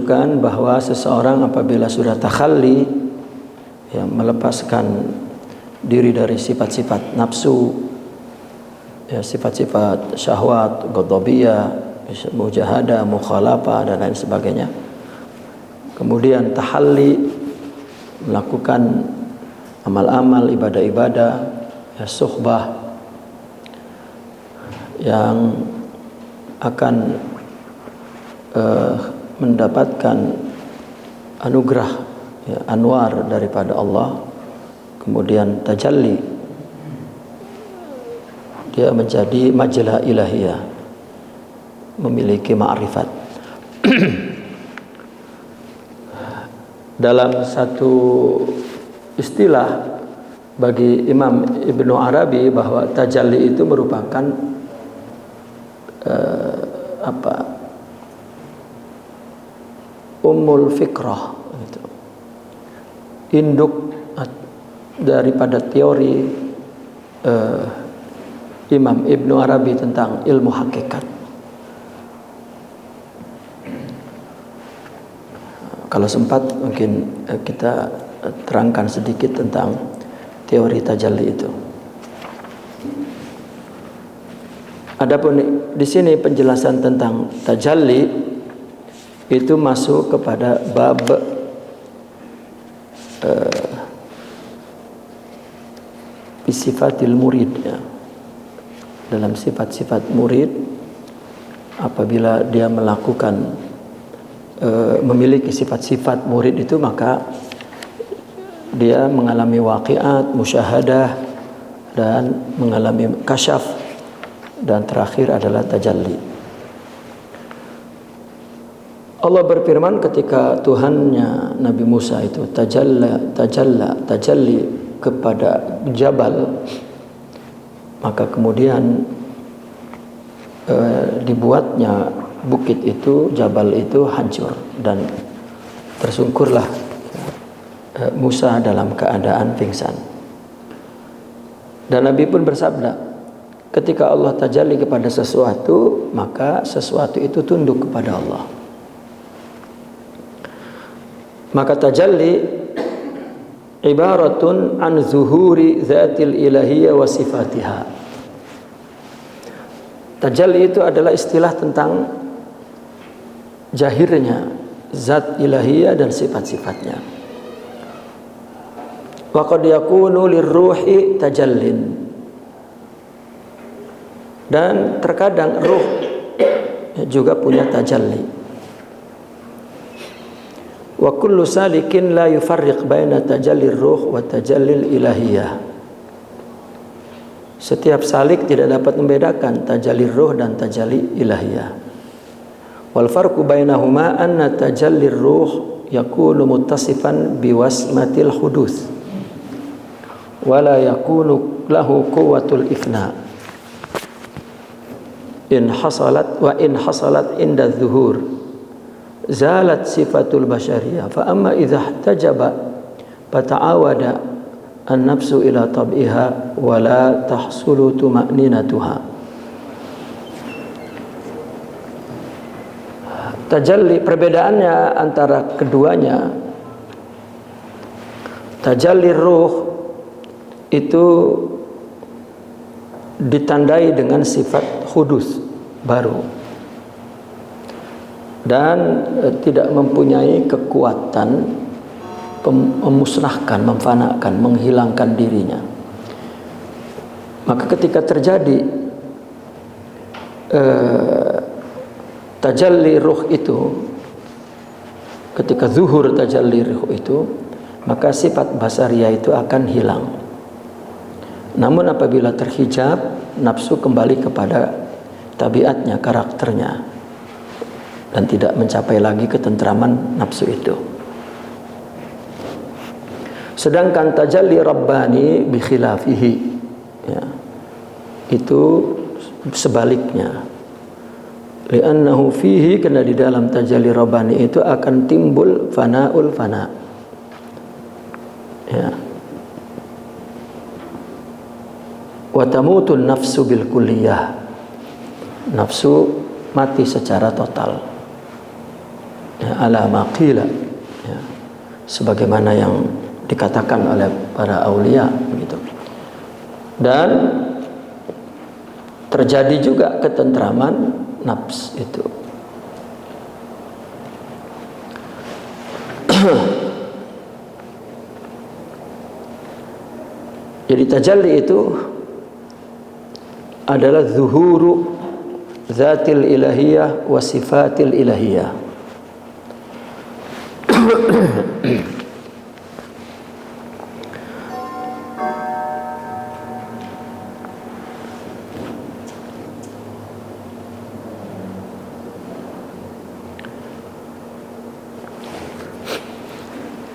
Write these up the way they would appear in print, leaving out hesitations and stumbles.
menunjukkan bahwa seseorang apabila sudah takhalli, ya, melepaskan diri dari sifat-sifat nafsu, ya, sifat-sifat syahwat, ghadabiyah, mujahadah, mukhalafah dan lain sebagainya. Kemudian tahalli, melakukan amal-amal, ibadah-ibadah, ya, suhbah yang akan mendapatkan anugerah, ya, anwar daripada Allah. Kemudian tajalli, dia menjadi majlah ilahiyah, memiliki ma'rifat. Dalam satu istilah bagi Imam Ibnu Arabi bahwa tajalli itu merupakan ummul fikrah, gitu. Induk daripada teori Imam Ibnu Arabi tentang ilmu hakikat. Kalau sempat mungkin kita terangkan sedikit tentang teori tajalli itu. Adapun di sini penjelasan tentang tajalli itu masuk kepada bab sifatil murid, ya. Dalam sifat-sifat murid, apabila dia melakukan memiliki sifat-sifat murid itu, maka dia mengalami waqiat, musyahadah, dan mengalami kasyaf, dan terakhir adalah tajalli. Allah berfirman ketika Tuhannya Nabi Musa itu tajalli kepada jabal, maka kemudian dibuatnya bukit itu, jabal itu hancur, dan tersungkurlah Musa dalam keadaan pingsan. Dan Nabi pun bersabda, ketika Allah tajalli kepada sesuatu, maka sesuatu itu tunduk kepada Allah. Maka tajalli ibaratun an zuhuri zatil ilahiyah wa sifatiha. Tajalli itu adalah istilah tentang jahirnya zat ilahiyah dan sifat-sifatnya. Wa qad yakunu lirruhi tajallin. Dan terkadang ruh juga punya tajalli. Wa kullu salikin la yufarriq baina tajallir ruh wa tajallil ilahiyah. Setiap salik tidak dapat membedakan tajalli ruh dan tajalli ilahiyah. Wal farqu bainahuma anna tajallir ruh yakunu muttasifan biwasmatil huduts wa la yakunu lahu quwwatul ifna in hasalat inda zuhur zalat sifatul bashariyah fa amma idza ihtajaba fata'awada an-nafsu ila tab'iha wa la tahsulu tuma'ninatuha. Tajalli, perbedaannya antara keduanya, tajalli ruh itu ditandai dengan sifat hudus baru dan tidak mempunyai kekuatan memusnahkan, memfanakan, menghilangkan dirinya. Maka ketika terjadi tajalli ruh itu, ketika zuhur tajalli ruh itu, maka sifat basariyah itu akan hilang. Namun apabila terhijab, nafsu kembali kepada tabiatnya, karakternya, dan tidak mencapai lagi ketentraman nafsu itu. Sedangkan tajalli rabbani bi khilafihi, ya, itu sebaliknya. Li'annahu fihi, karena di dalam tajalli rabbani itu akan timbul fana'ul fana. Ya. Wa tamutun nafsu bil kulliyah. Nafsu mati secara total. ya, ala maqila, ya, sebagaimana yang dikatakan oleh para aulia begitu. Dan terjadi juga ketentraman nafs itu. Jadi tajalli itu adalah zuhuru zatil ilahiyah wa sifatil ilahiyah.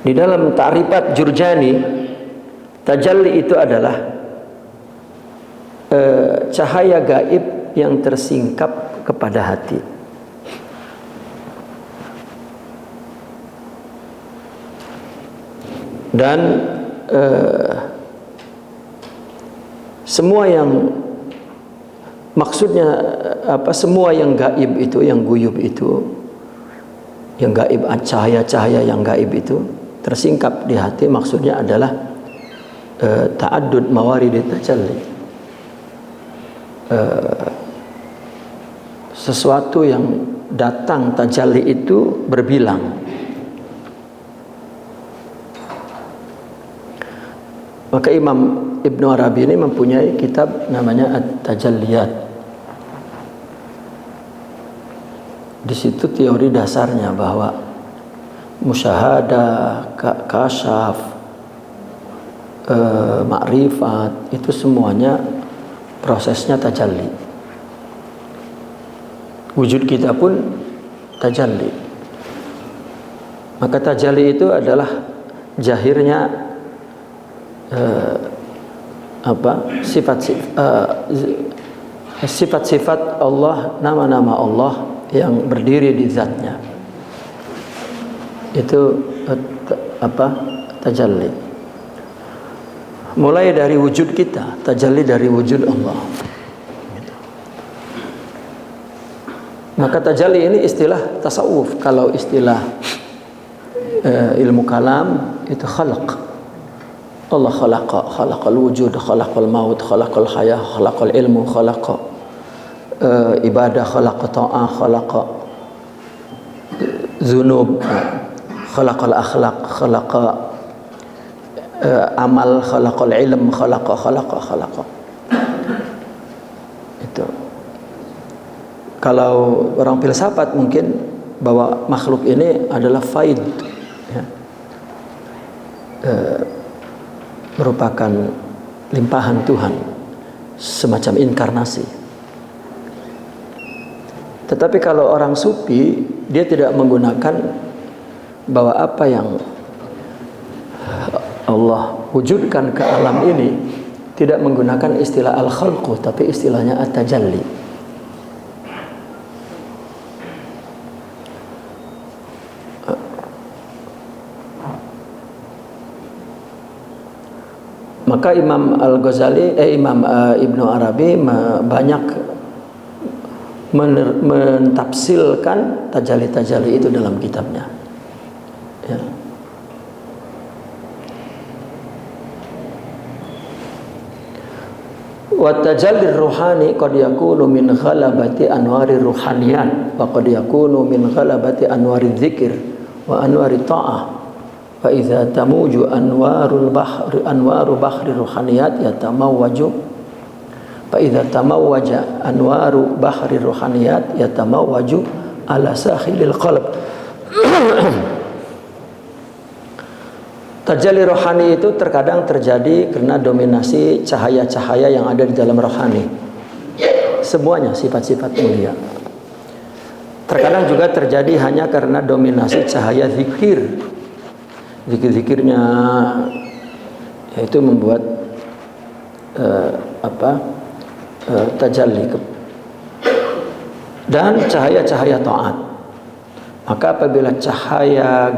Di dalam ta'rifat Jurjani, tajalli itu adalah cahaya gaib yang tersingkap kepada hati. Dan semua yang maksudnya apa, semua yang gaib itu, yang guyub itu, yang gaib, cahaya-cahaya yang gaib itu tersingkap di hati, maksudnya adalah ta'addud mawarid tajalli, sesuatu yang datang tajalli itu berbilang. Maka Imam Ibnu Arabi ini mempunyai kitab namanya At-Tajalliyat. Di situ teori dasarnya bahwa musyahadah, kasyaf, makrifat itu semuanya prosesnya tajalli. Wujud kita pun tajalli. Maka tajalli itu adalah jahirnya sifat-sifat Allah, nama-nama Allah yang berdiri di zatnya. Itu tajalli. Mulai dari wujud kita, tajalli dari wujud Allah. Maka tajalli ini istilah tasawuf. Kalau istilah ilmu kalam itu khalaq. Allah khalaqal wujud, khalaqal maut, khalaqal hayah, khalaqal ilmu, khalaqa ibadah, khalaqa ta'ah, khalaqa zunub, khalaqal akhlaq, khalaqa amal, khalaqal ilm, khalaqa. Itu. Kalau orang filsafat mungkin bahwa makhluk ini adalah faid, ya. Merupakan limpahan Tuhan, semacam inkarnasi. Tetapi kalau orang sufi, dia tidak menggunakan bahwa apa yang Allah wujudkan ke alam ini, tidak menggunakan istilah al-khalqu, tapi istilahnya at-tajalli. Maka Imam Al-Ghazali, Imam Ibnu Arabi banyak mentafsilkan tajalli-tajalli itu dalam kitabnya. Ya. Wa tajalli ruhani qad yakunu min ghalabati anwari ruhaniyat wa qad yakunu min ghalabati anwari dzikir wa anwari ta'ah. Fa idza tamuju anwaru bahri ruhaniyat yatamawwaju, fa idza tamawwaja anwaru bahri ruhaniyat yatamawwaju ala sakhilil qalb. Tajalli rohani itu terkadang terjadi karena dominasi cahaya-cahaya yang ada di dalam rohani. Semuanya sifat-sifat mulia. Terkadang juga terjadi hanya karena dominasi cahaya zikir. Zikir-zikirnya, yaitu membuat tajalli. Dan cahaya-cahaya taat. Maka apabila cahaya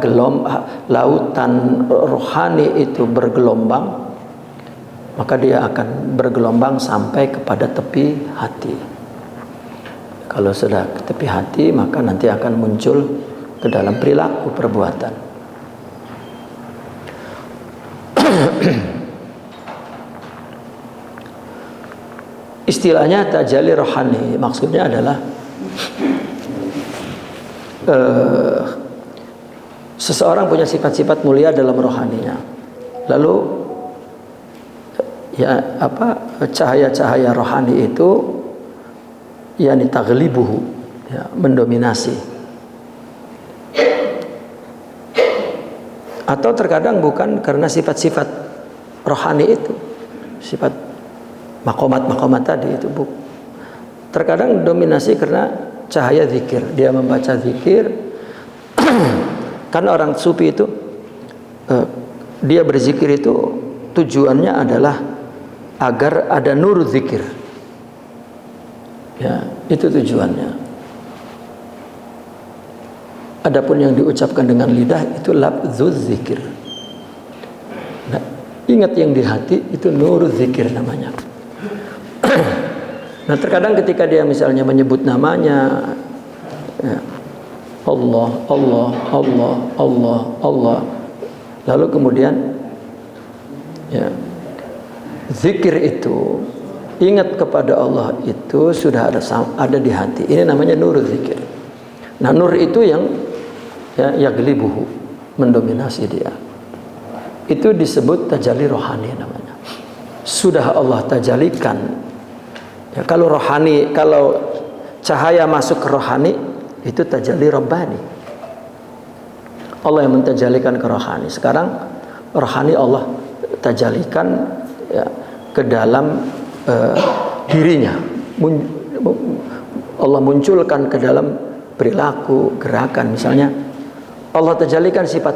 lautan rohani itu bergelombang, maka dia akan bergelombang sampai kepada tepi hati. Kalau sudah ke tepi hati, maka nanti akan muncul ke dalam perilaku perbuatan. Istilahnya tajalli rohani, maksudnya adalah seseorang punya sifat-sifat mulia dalam rohaninya, lalu cahaya-cahaya rohani itu yakni taghlibuhu, mendominasi. Atau terkadang bukan karena sifat-sifat rohani itu, sifat makomat tadi itu, bu. Terkadang dominasi karena cahaya zikir, dia membaca zikir. Kan orang sufi itu dia berzikir itu tujuannya adalah agar ada nur zikir. Ya, itu tujuannya. Adapun yang diucapkan dengan lidah itu lafzuz zikir. Nah, ingat yang di hati itu nur zikir namanya. Nah, terkadang ketika dia misalnya menyebut namanya, ya, Allah, Allah, Allah, Allah, Allah, lalu kemudian ya, zikir itu, ingat kepada Allah itu sudah ada di hati. Ini namanya nur zikir. Nah, nur itu yang yaglibuhu, mendominasi dia. Itu disebut tajalli rohani namanya. Sudah Allah tajalikan. Ya, kalau rohani, kalau cahaya masuk ke rohani, itu tajalli rabbani. Allah yang mentajalikan ke rohani. Sekarang rohani Allah tajalikan ya, ke dalam dirinya. Allah munculkan ke dalam perilaku, gerakan. Misalnya Allah tajalikan sifat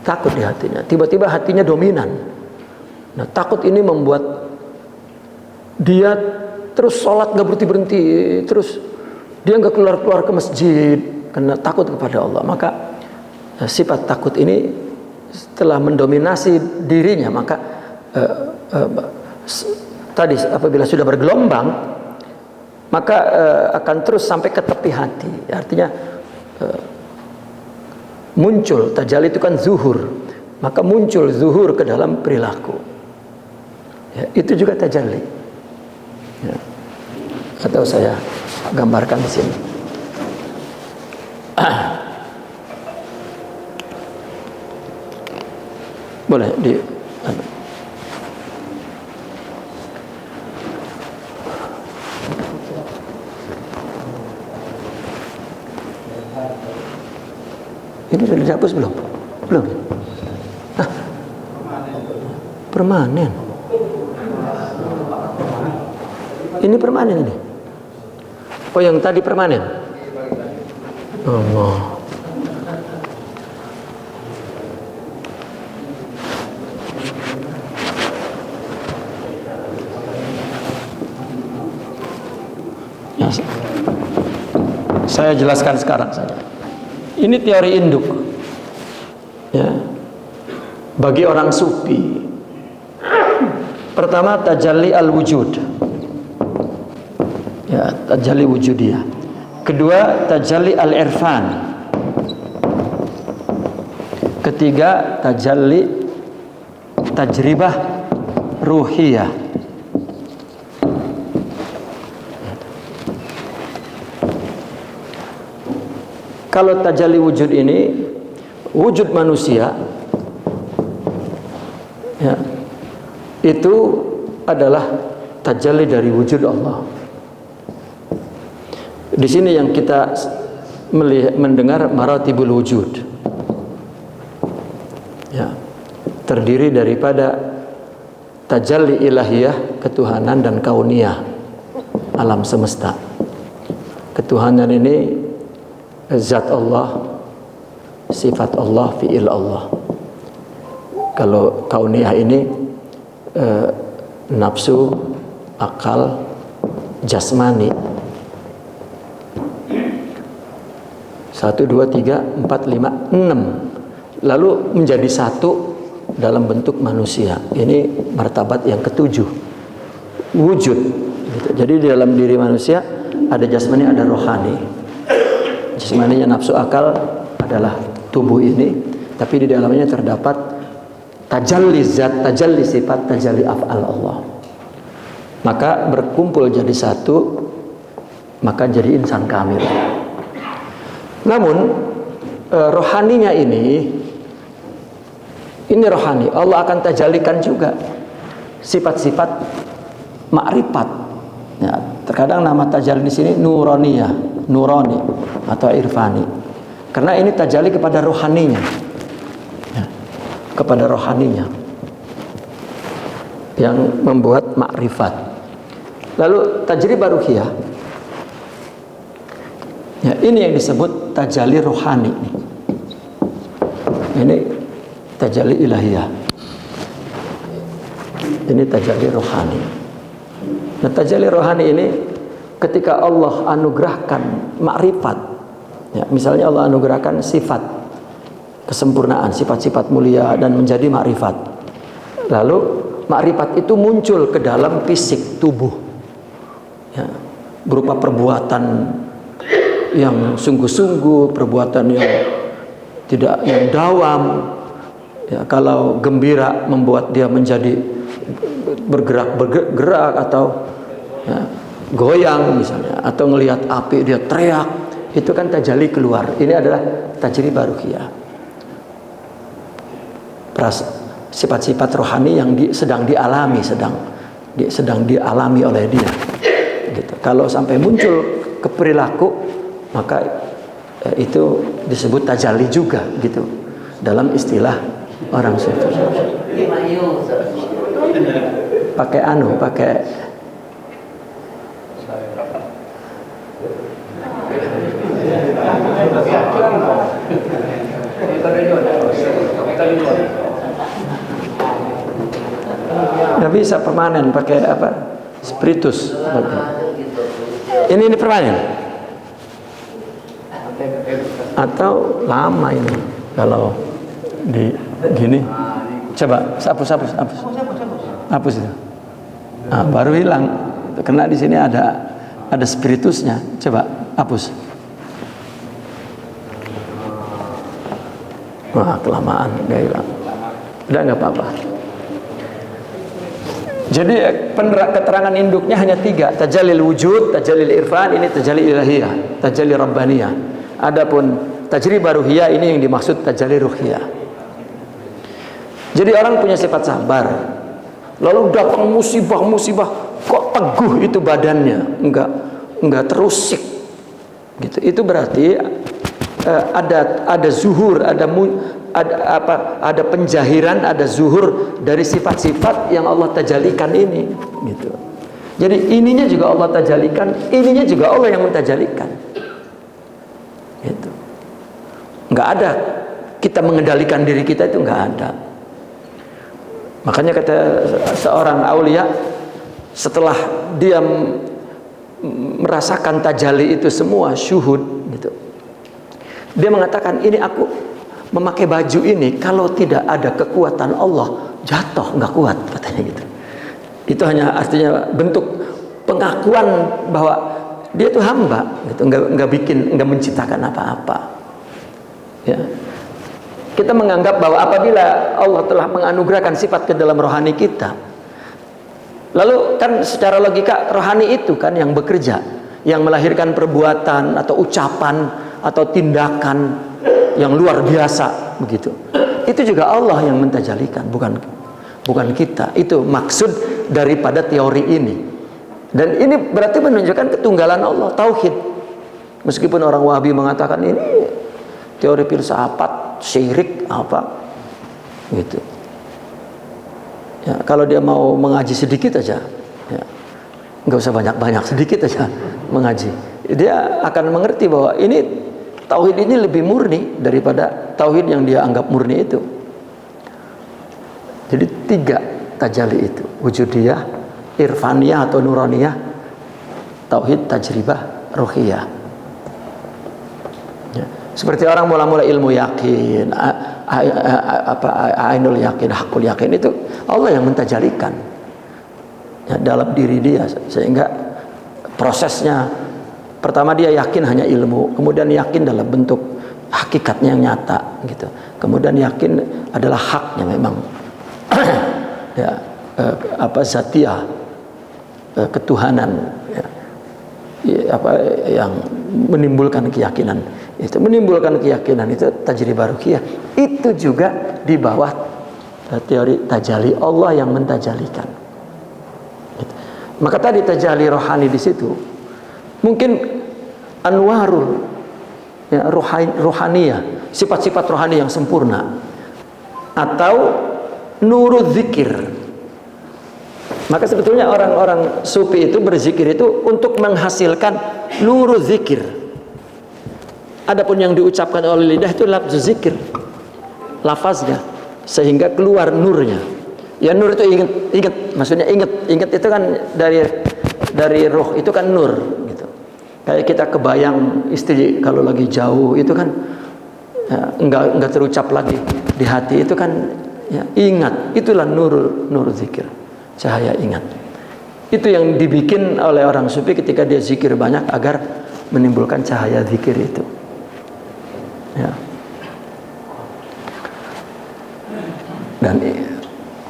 takut di hatinya. Tiba-tiba hatinya dominan. Nah, takut ini membuat dia terus sholat gak berhenti-berhenti, terus dia gak keluar-keluar ke masjid karena takut kepada Allah. Maka sifat takut ini setelah mendominasi dirinya, maka tadi apabila sudah bergelombang, maka akan terus sampai ke tepi hati. Artinya muncul, tajalli itu kan zuhur, maka muncul zuhur ke dalam perilaku. Ya, itu juga tajalli. Ya. Atau saya gambarkan di sini. Boleh di ini sudah dihapus belum? Belum. Ah, permanen. Ini permanen ini. Oh, yang tadi permanen. Allah. Ya, saya jelaskan sekarang saja. Ini teori induk. Ya. Bagi orang sufi, pertama tajalli al-wujud. Ya, tajalli wujudiyah. Kedua, tajalli al-irfan. Ketiga, tajalli tajribah ruhiyah. Kalau tajalli wujud ini, wujud manusia, ya, itu adalah tajalli dari wujud Allah. Di sini yang kita mendengar maratibul wujud, ya, terdiri daripada tajalli ilahiyah, ketuhanan, dan kauniyah, alam semesta. Ketuhanan ini zat Allah, sifat Allah, fi'il Allah. Kalau kauniyah ini nafsu, akal, jasmani. 1, 2, 3, 4, 5, 6. Lalu menjadi satu dalam bentuk manusia. Ini martabat yang ketujuh, wujud. Jadi di dalam diri manusia ada jasmani, ada rohani. jasmaninya nafsu akal adalah tubuh ini, tapi di dalamnya terdapat tajalli zat, tajalli sifat, tajalli af'al Allah. Maka berkumpul jadi satu, maka jadi insan kamil. Namun rohaninya ini rohani. Allah akan tajallikan juga sifat-sifat ma'rifat. Ya, terkadang nama tajalli di sini nuroniyah, nurani atau irfani. Karena ini tajalli kepada rohaninya. Ya, kepada rohaninya yang membuat makrifat. Lalu tajribah ruhiyah. Ya, ini yang disebut tajalli rohani. Ini tajalli ilahiyah. Ini tajalli rohani. Nah, tajalli rohani ini ketika Allah anugerahkan makrifat. Ya, misalnya Allah anugerahkan sifat kesempurnaan, sifat-sifat mulia dan menjadi makrifat. Lalu makrifat itu muncul ke dalam fisik tubuh. Ya, berupa perbuatan yang sungguh-sungguh, perbuatan yang tidak yang dawam. Ya, kalau gembira membuat dia menjadi bergerak atau ya, goyang misalnya, atau ngelihat api dia teriak, itu kan tajalli keluar. Ini adalah tajribah ruhiyah. Sifat-sifat rohani yang sedang dialami, sedang dialami oleh dia. Gitu. Kalau sampai muncul ke perilaku, maka itu disebut tajalli juga, gitu. Dalam istilah orang sufi. Pakai nggak bisa permanen, pakai apa? Spiritus. Ini permanen atau lama ini kalau di gini. Coba hapus itu. Nah, baru hilang. Kena di sini ada spiritusnya. Coba hapus. Wah, kelamaan nggak hilang. Udah nggak apa-apa. Jadi keterangan induknya hanya 3. Tajallil wujud, tajallil irfan, ini tajalli ilahiyah, tajalli rabbaniyah. Adapun tajribah ruhiyah ini yang dimaksud tajalli ruhiyah. Jadi orang punya sifat sabar. Lalu datang musibah, kok teguh itu badannya, enggak terusik. Gitu. Itu berarti ada zuhur, ada penjahiran, ada zuhur dari sifat-sifat yang Allah tajallikan ini, gitu. Jadi ininya juga Allah tajallikan, ininya juga Allah yang mentajalikan. Gitu. Enggak ada kita mengendalikan diri kita, itu enggak ada. Makanya kata seorang aulia, setelah dia merasakan tajalli itu semua, syuhud, gitu, dia mengatakan, ini aku memakai baju ini, kalau tidak ada kekuatan Allah, jatuh, nggak kuat, katanya gitu. Itu hanya artinya bentuk pengakuan bahwa dia itu hamba, gitu, nggak menciptakan apa-apa. Ya. Kita menganggap bahwa apabila Allah telah menganugerahkan sifat ke dalam rohani kita, lalu kan secara logika rohani itu kan yang bekerja, yang melahirkan perbuatan atau ucapan atau tindakan yang luar biasa, begitu. Itu juga Allah yang mentajalikan, bukan kita. Itu maksud daripada teori ini. Dan ini berarti menunjukkan ketunggalan Allah, tauhid. Meskipun orang Wahabi mengatakan ini teori filsafat, syirik apa, gitu. Ya, kalau dia mau mengaji sedikit aja, ya, nggak usah banyak-banyak, sedikit aja mengaji, dia akan mengerti bahwa ini tauhid ini lebih murni daripada tauhid yang dia anggap murni itu. Jadi 3 tajalli itu, wujudiyah, irfaniyah atau nuraniyah, tauhid, tajribah, ruhiyah. Ya. Seperti orang mula-mula ilmu yakin, ainul yakin, hakul yakin, itu Allah yang mentajalikan, ya, dalam diri dia, sehingga prosesnya Pertama dia yakin hanya ilmu, kemudian yakin dalam bentuk hakikatnya yang nyata gitu. Kemudian yakin adalah haknya memang ya, zatiyah, ketuhanan ya, apa yang menimbulkan keyakinan. Itu menimbulkan keyakinan itu tajribah ruqyah. Itu juga di bawah teori tajalli, Allah yang mentajalikan. Gitu. Maka tadi tajalli rohani di situ mungkin anwarul ya, rohaniyah, sifat-sifat rohani yang sempurna, atau nurul zikir. Maka sebetulnya orang-orang sufi itu berzikir itu untuk menghasilkan nurul zikir. Adapun yang diucapkan oleh lidah itu lafaz zikir, lafaznya, sehingga keluar nurnya. Ya nur itu ingat, maksudnya ingat itu kan dari roh, itu kan nur gitu. Kayak kita kebayang istri kalau lagi jauh itu kan ya, enggak terucap lagi di hati, itu kan ya, ingat, itulah nur zikir, cahaya ingat. Itu yang dibikin oleh orang sufi ketika dia zikir banyak agar menimbulkan cahaya zikir itu. Ya. Dan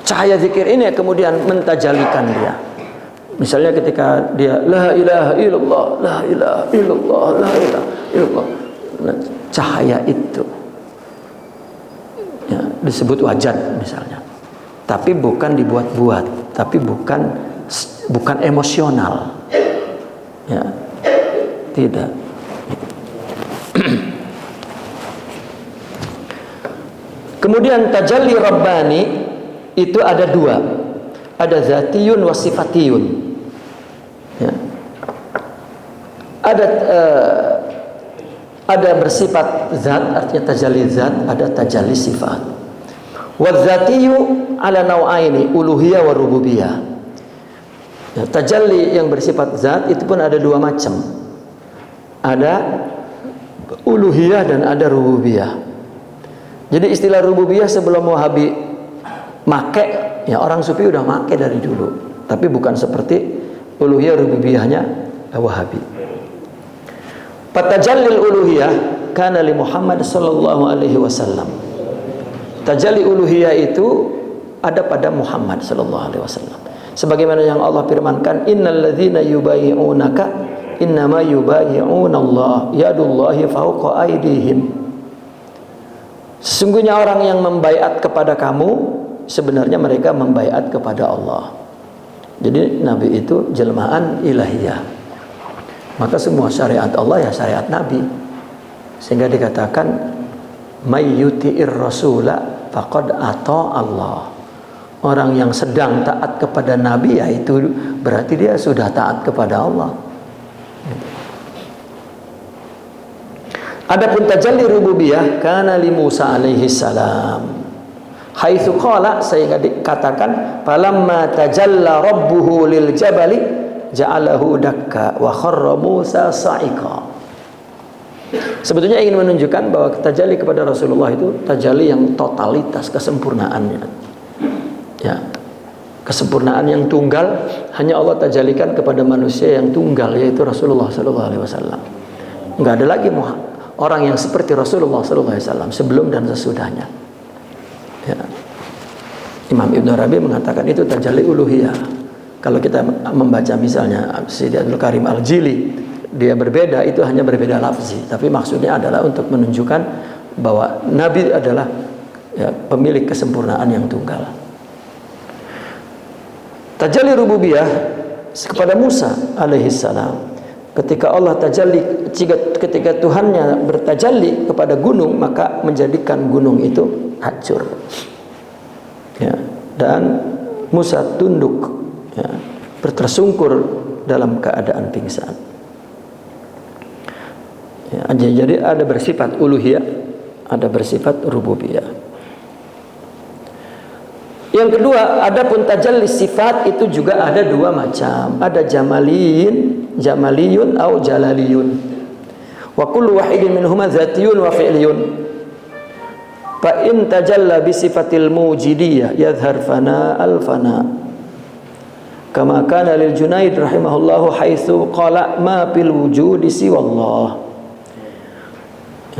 cahaya zikir ini kemudian mentajalikan dia. Misalnya ketika dia la ilaha illallah, la ilaha illallah, la ilaha illallah, nah, cahaya itu ya, disebut wajad misalnya. Tapi bukan dibuat-buat, tapi bukan emosional. Ya. Tidak. Kemudian tajalli rabbani itu ada dua, ada zatiyun wa sifatiyun. Ya. Ada bersifat zat, artinya tajalli zat, ada tajalli sifat. Wa zatiyu ala nau'aini, uluhiyah wa rububiyah. Ya, tajalli yang bersifat zat itu pun ada dua macam. Ada uluhiyah dan ada rububiyah. Jadi istilah rububiyah sebelum Wahabi make, ya orang sufi udah make dari dulu, tapi bukan seperti uluhiyah rububiyahnya Wahabi. Fatajallil uluhiyah kana li Muhammad sallallahu alaihi wasallam. Tajalli uluhiyah itu ada pada Muhammad sallallahu alaihi wasallam. Sebagaimana yang Allah firmankan, innal ladzina yubayyi'unaka innama yubayyi'una Allah yadullahi fawqa aydihim. Sesungguhnya orang yang membaiat kepada kamu sebenarnya mereka membaiat kepada Allah. Jadi Nabi itu jelmaan ilahiyah. Maka semua syariat Allah ya syariat Nabi. Sehingga dikatakan may yuti'ir rasula faqad ata Allah. Orang yang sedang taat kepada Nabi, yaitu berarti dia sudah taat kepada Allah. Adapun tajalli rububiyah kana li Musa alaihi salam. Haitsu qala, sehingga dikatakan falamma tajalla rabbuhu lil jabali ja'alahu dakka wa kharra Musa sa'iqa. Sebetulnya ingin menunjukkan bahwa tajalli kepada Rasulullah itu tajalli yang totalitas, kesempurnaannya. Ya. Kesempurnaan yang tunggal hanya Allah tajallikan kepada manusia yang tunggal, yaitu Rasulullah sallallahu alaihi wasallam. Enggak ada lagi orang yang seperti Rasulullah sallallahu alaihi wasallam sebelum dan sesudahnya. Ya. Imam Ibn Arabi mengatakan itu tajalli uluhiyah. Kalau kita membaca misalnya Sayyid Abdul Karim Al-Jili, dia berbeda, itu hanya berbeda lafzi, tapi maksudnya adalah untuk menunjukkan bahwa Nabi adalah ya, pemilik kesempurnaan yang tunggal. Tajalli rububiyah kepada Musa alaihi salam. Ketika Allah tajalli, ketika Tuhannya bertajalli kepada gunung, maka menjadikan gunung itu hancur. Ya, dan Musa tunduk, ya, tersungkur dalam keadaan pingsan. Ya, jadi ada bersifat uluhiyah, ada bersifat rububiyah. Yang kedua, adapun tajalli sifat itu juga ada dua macam. Ada jamaliyun atau jalaliyun. Wa kullu wahidin minhuma zatiyun wa fi'liyun. Fa in tajalla bi sifatil mujidiyah yadhhar fana al fana. Kama kana lil Junaid rahimahullahu haitsu qala ma fil wujudi siwallah.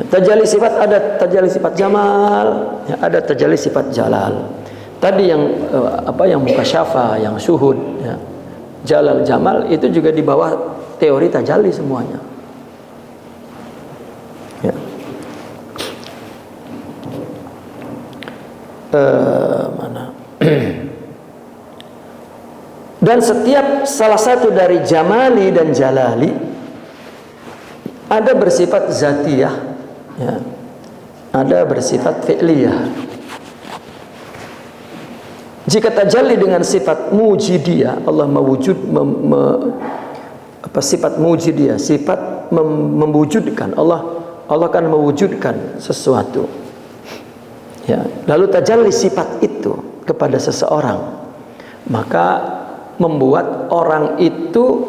Tajalli sifat ada tajalli sifat jamal, ya, ada tajalli sifat jalal. Tadi yang yang mukasyafa, yang syuhud, ya, jalal jamal itu juga di bawah teori tajalli semuanya. Ya. Mana? Dan setiap salah satu dari jamali dan jalali ada bersifat zatiyah, ya, ada bersifat fi'liyah. Jika tajalli dengan sifat mujidiyah, Allah mewujud, sifat mujidiyah, sifat mewujudkan, Allah akan mewujudkan sesuatu. Ya, lalu tajalli sifat itu kepada seseorang, maka membuat orang itu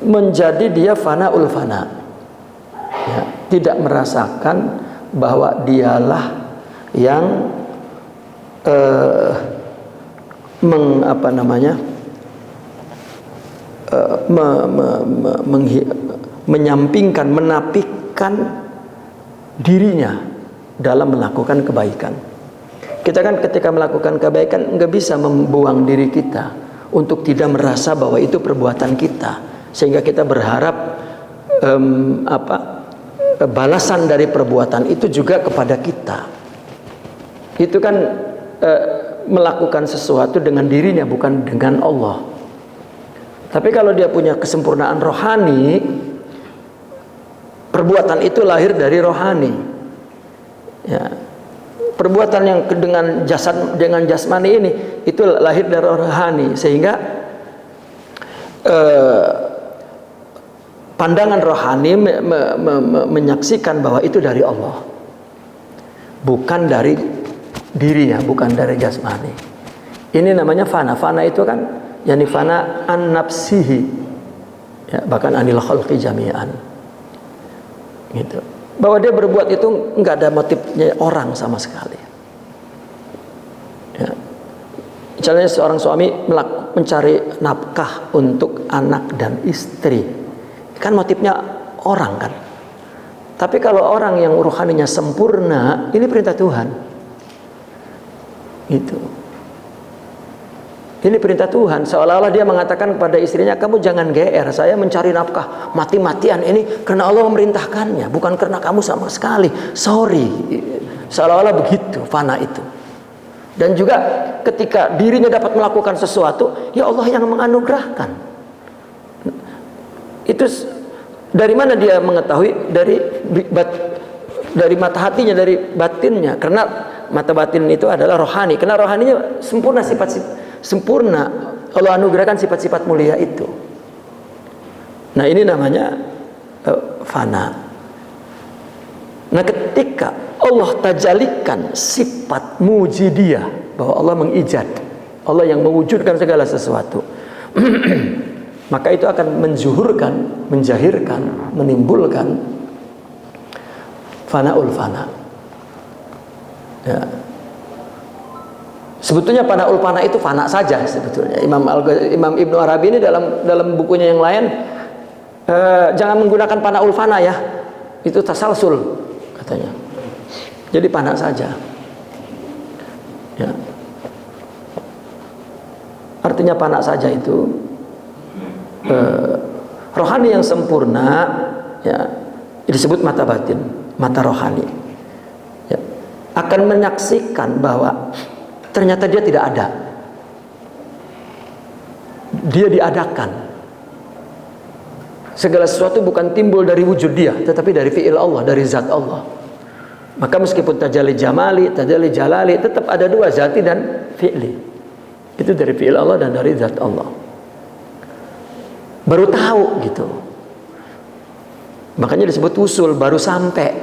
menjadi dia fanaul fana, ya, tidak merasakan bahwa dialah yang menyampingkan, menafikan dirinya dalam melakukan kebaikan. Kita kan ketika melakukan kebaikan nggak bisa membuang diri kita untuk tidak merasa bahwa itu perbuatan kita, sehingga kita berharap balasan dari perbuatan itu juga kepada kita. Itu kan melakukan sesuatu dengan dirinya, bukan dengan Allah. Tapi kalau dia punya kesempurnaan rohani, perbuatan itu lahir dari rohani. Ya, perbuatan yang dengan jasmani ini itu lahir dari rohani, sehingga pandangan rohani menyaksikan bahwa itu dari Allah, bukan dari dirinya, bukan dari jasmani. Ini namanya fana. Fana itu kan yani fana an nafsihi, ya, bahkan anil khalqi jami'an, gitu. Bahwa dia berbuat itu nggak ada motifnya orang sama sekali. Ya. Misalnya seorang suami mencari nafkah untuk anak dan istri, kan motifnya orang kan. Tapi kalau orang yang rohaninya sempurna, ini perintah Tuhan. Gitu. Ini perintah Tuhan, seolah-olah dia mengatakan kepada istrinya, kamu jangan GR, saya mencari nafkah mati-matian ini karena Allah memerintahkannya, bukan karena kamu sama sekali. Sorry. Seolah-olah begitu, fana itu. Dan juga ketika dirinya dapat melakukan sesuatu, ya Allah yang menganugerahkan. Itu dari mana dia mengetahui? Dari mata hatinya, dari batinnya. Karena mata batin itu adalah rohani. Karena rohaninya sempurna, sempurna, Allah anugerahkan sifat-sifat mulia itu. Nah, ini namanya fana. Nah, ketika Allah tajalikan sifat mujidiyah, bahwa Allah mengijad, Allah yang mewujudkan segala sesuatu, maka itu akan menzuhurkan, menjahirkan, menimbulkan fanaul fana. Ya. Sebetulnya fanaul fana itu fana saja sebetulnya. Imam Ibnu Arabi ini dalam bukunya yang lain jangan menggunakan fanaul fana ya. Itu tasalsul katanya. Jadi fana saja. Ya. Artinya fana saja itu rohani yang sempurna, ya, disebut mata batin, mata rohani. Ya. Akan menyaksikan bahwa ternyata dia tidak ada. Dia diadakan. Segala sesuatu bukan timbul dari wujud dia, tetapi dari fi'il Allah, dari zat Allah. Maka meskipun tajalli jamali, tajalli jalali, tetap ada dua, zati dan fi'li. Itu dari fi'il Allah dan dari zat Allah. Baru tahu gitu. Makanya disebut usul, baru sampai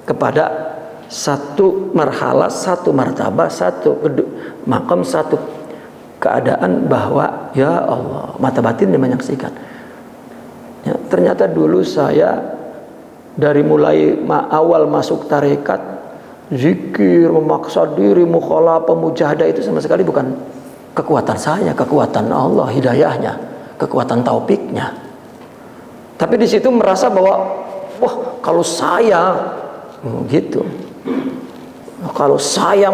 kepada satu marhalah, satu martabah, satu makam, satu keadaan bahwa ya Allah, mata batin dia menyaksikan. Ya, ternyata dulu saya dari mulai awal masuk tarekat zikir, memaksa diri, mukhalafah, mujahadah itu sama sekali bukan kekuatan saya, kekuatan Allah, hidayahnya, kekuatan taufiknya. Tapi di situ merasa bahwa wah, kalau saya gitu, kalau saya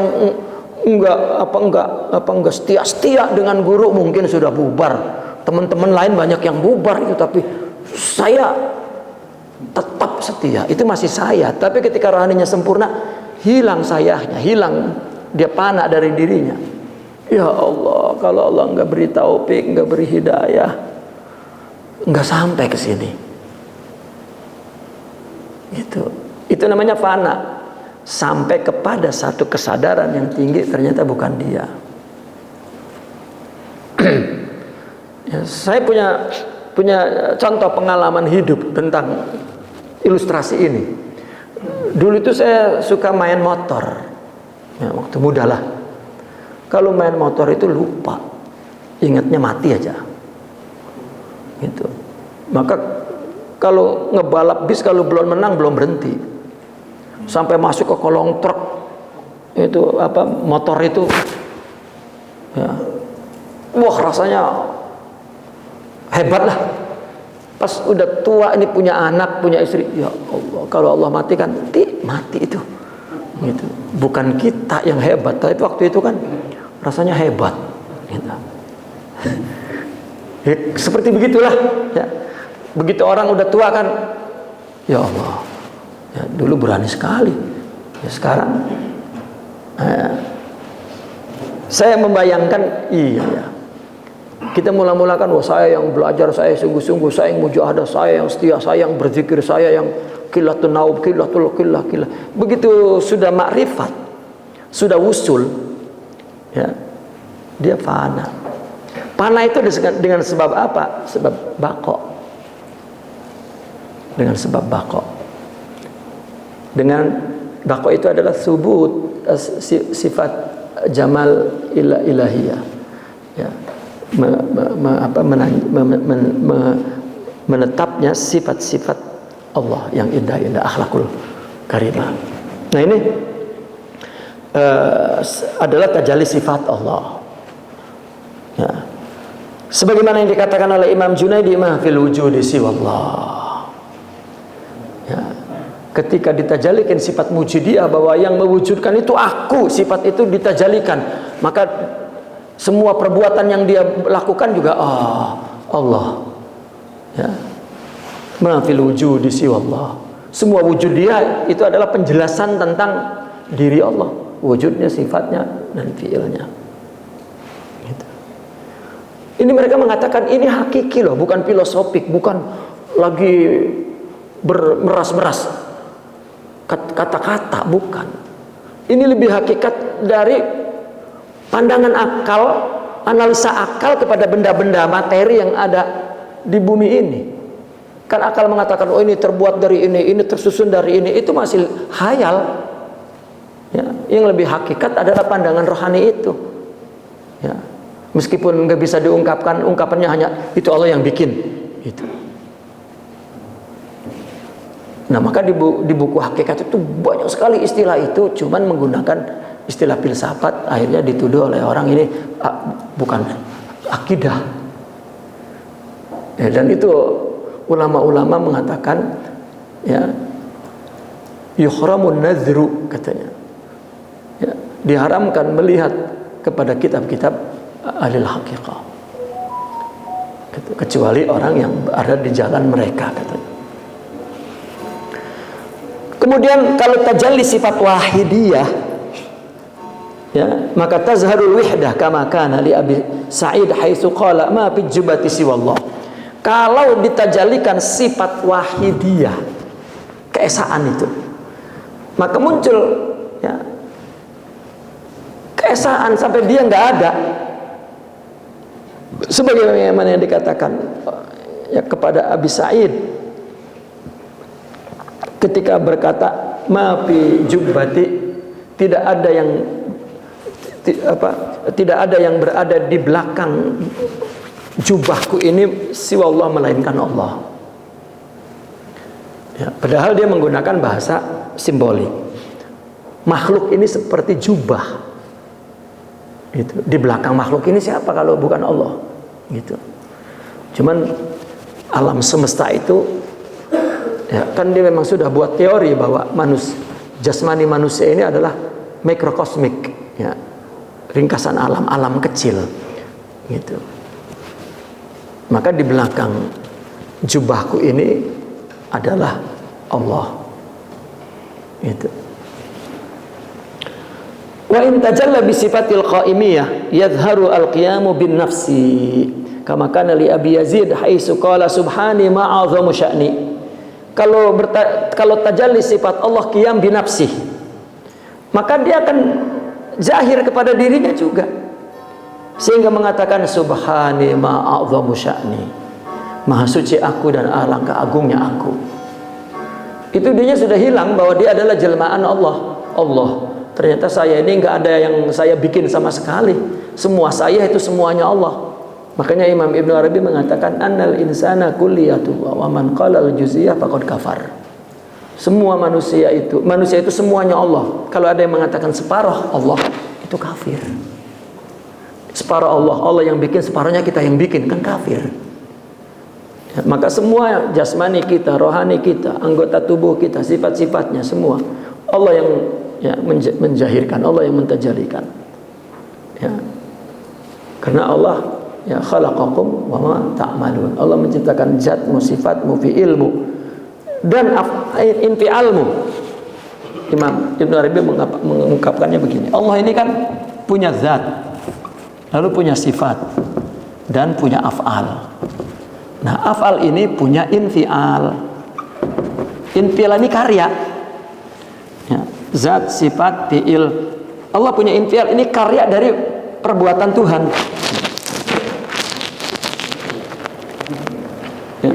enggak setia dengan guru, mungkin sudah bubar. Teman-teman lain banyak yang bubar itu, tapi saya tetap setia. Itu masih saya. Tapi ketika rohaninya sempurna, hilang sayahnya, hilang, dia fana dari dirinya. Ya Allah, kalau Allah enggak beri taufik, enggak beri hidayah, enggak sampai ke sini. Itu namanya fana. Sampai kepada satu kesadaran yang tinggi, ternyata bukan dia. Ya, saya punya contoh pengalaman hidup tentang ilustrasi ini. Dulu itu saya suka main motor, ya, waktu muda lah. Kalau main motor itu lupa, ingatnya mati aja, gitu. Maka kalau ngebalap bis, kalau belum menang belum berhenti, sampai masuk ke kolong truk itu motor itu, ya, wah rasanya hebat lah. Pas udah tua ini, punya anak, punya istri, ya Allah, kalau Allah matikan, mati itu, gitu. Bukan kita yang hebat, tapi waktu itu kan rasanya hebat, gitu. Ya, seperti begitulah, ya. Begitu orang udah tua kan, ya Allah, ya, dulu berani sekali, ya sekarang saya membayangkan, iya ya, kita mula-mula kan, wah saya yang belajar, saya sungguh-sungguh, saya yang mujahadah, saya yang setia, saya yang berzikir, saya yang qillatul naub, qillatul qillah. Begitu sudah makrifat, sudah usul, ya, dia fana. Fana itu dengan sebab apa? Sebab bako. Dengan sebab bako. Dengan bako itu adalah subut sifat jamal ilahiyah, ya, menetapnya sifat-sifat Allah yang indah-indah, akhlakul karimah. Nah ini adalah tajalli sifat Allah, ya. Sebagaimana yang dikatakan oleh Imam Junaidi, ma fil wujudi siwallah. Ya, ketika ditajalikan sifat wujudiyah, bahwa yang mewujudkan itu aku, sifat itu ditajalikan, maka semua perbuatan yang dia lakukan juga Allah, ya. Ma fil wujudi siwallah. Semua wujud dia itu adalah penjelasan tentang diri Allah, wujudnya, sifatnya, dan fiilnya, gitu. Ini mereka mengatakan ini hakiki loh, bukan filosofik, bukan lagi meras-meras kata-kata, bukan. Ini lebih hakikat dari pandangan akal, analisa akal kepada benda-benda materi yang ada di bumi ini. Kan akal mengatakan, oh ini terbuat dari ini tersusun dari ini, itu masih khayal, ya. Yang lebih hakikat adalah pandangan rohani itu, ya. Meskipun nggak bisa diungkapkan, ungkapannya hanya itu Allah yang bikin, gitu. Nah maka di buku hakikat itu banyak sekali istilah itu, cuman menggunakan istilah filsafat, akhirnya dituduh oleh orang ini bukan akidah, ya. Dan itu ulama-ulama mengatakan, ya, yuhramun nazru, katanya, ya, diharamkan melihat kepada kitab-kitab ahli hakikah, kecuali orang yang ada di jalan mereka, katanya. Kemudian kalau tajalli sifat wahidiyah, ya, maka tazharul wihdah kama kana li Abi Sa'id haitsu qala ma fi jubati siwallah. Kalau ditajalikan sifat wahidiyah, keesaan itu, maka muncul, ya, keesaan sampai dia nggak ada. Sebagaimana yang dikatakan, ya, kepada Abi Sa'id ketika berkata ma fi jubbati, tidak ada yang berada di belakang jubahku ini siwa Allah, melainkan Allah, ya, padahal dia menggunakan bahasa simbolik. makhluk ini seperti jubah. Gitu. Di belakang makhluk ini siapa kalau bukan Allah? Gitu. Cuman alam semesta itu, ya, kan dia memang sudah buat teori bahwa jasmani manusia ini adalah mikrokosmik, ya, ringkasan alam kecil, gitu. Maka di belakang jubahku ini adalah Allah, gitu. Wa in tajalla bi sifatil qaimiyah yadhharu al-qiyamu bin nafsi kama kana li Abi Yazid haitsu qala subhani ma'azamu sya'ni. Kalau tajalli sifat Allah qiyam bi nafsi, maka dia akan zahir kepada dirinya juga, sehingga mengatakan subhani ma'azamu sya'ni, maha suci aku dan alangkah agungnya aku. Itu dia sudah hilang bahwa dia adalah jelmaan Allah. Ternyata saya ini nggak ada yang saya bikin sama sekali. Semua saya itu semuanya Allah. Makanya Imam Ibnu Arabi mengatakan annal insana kulliyatullah wa man qala al-juz'iyah faqad kafar. Semua manusia itu semuanya Allah. Kalau ada yang mengatakan separuh Allah, itu kafir. Separuh Allah yang bikin, separuhnya kita yang bikin, kan kafir. Ya, maka semua jasmani kita, rohani kita, anggota tubuh kita, sifat-sifatnya semua Allah yang menjahirkan, Allah yang mentajalikan, ya. Karena Allah ya khalaqakum wa ma ta'malun. Allah menciptakan zatmu, sifatmu, fi'ilmu dan infialmu. Imam Ibnu Arabi mengungkapkannya begini. Allah ini kan punya zat, lalu punya sifat dan punya af'al. Nah, af'al ini punya infial. Infial ini karya. Ya. Zat, sifat, fi'il. Allah punya infial, ini karya dari perbuatan Tuhan. Ya.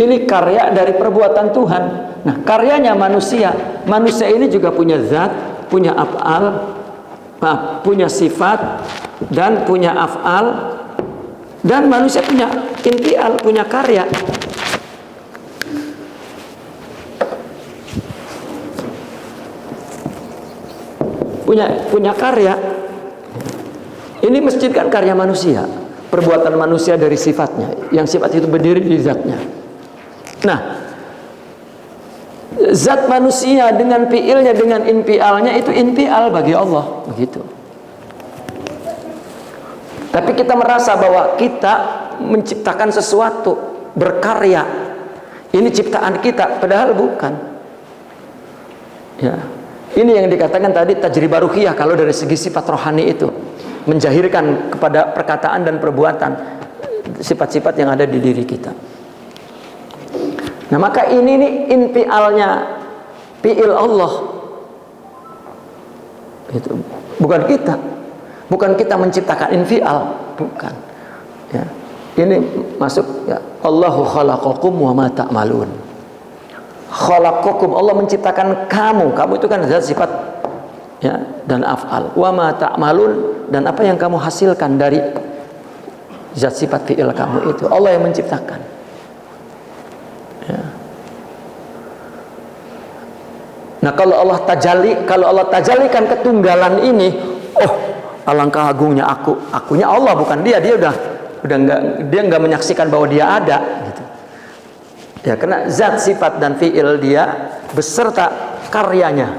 Ini karya dari perbuatan Tuhan. Nah, karyanya manusia. Manusia ini juga punya zat, punya af'al, punya sifat dan punya af'al, dan manusia punya infial, punya karya. Punya karya. Ini masjid kan karya manusia, perbuatan manusia dari sifatnya, yang sifat itu berdiri di zatnya. Nah, zat manusia dengan fi'ilnya, dengan infialnya, itu infial bagi Allah, begitu. Tapi kita merasa bahwa kita menciptakan sesuatu, berkarya, ini ciptaan kita, padahal bukan. Ya. Ini yang dikatakan tadi tajribah ruhiyah. Kalau dari segi sifat rohani itu menjahirkan kepada perkataan dan perbuatan sifat-sifat yang ada di diri kita. Nah, maka ini nih infialnya fi'il Allah. Itu bukan kita. Bukan kita menciptakan infial, bukan. Ya. Ini masuk ya, Allahu khalaqakum wa ma ta'malun. Khalaqakum, Allah menciptakan kamu itu kan zat, sifat, ya, dan af'al. Wa ma ta'malun, dan apa yang kamu hasilkan dari zat, sifat, fi'il kamu itu Allah yang menciptakan. Ya. Nah, kalau Allah tajallikan ketunggalan ini, oh, alangkah agungnya akunya Allah, bukan dia nggak menyaksikan bahwa dia ada, gitu. Ya, karena zat, sifat, dan fi'il dia beserta karyanya.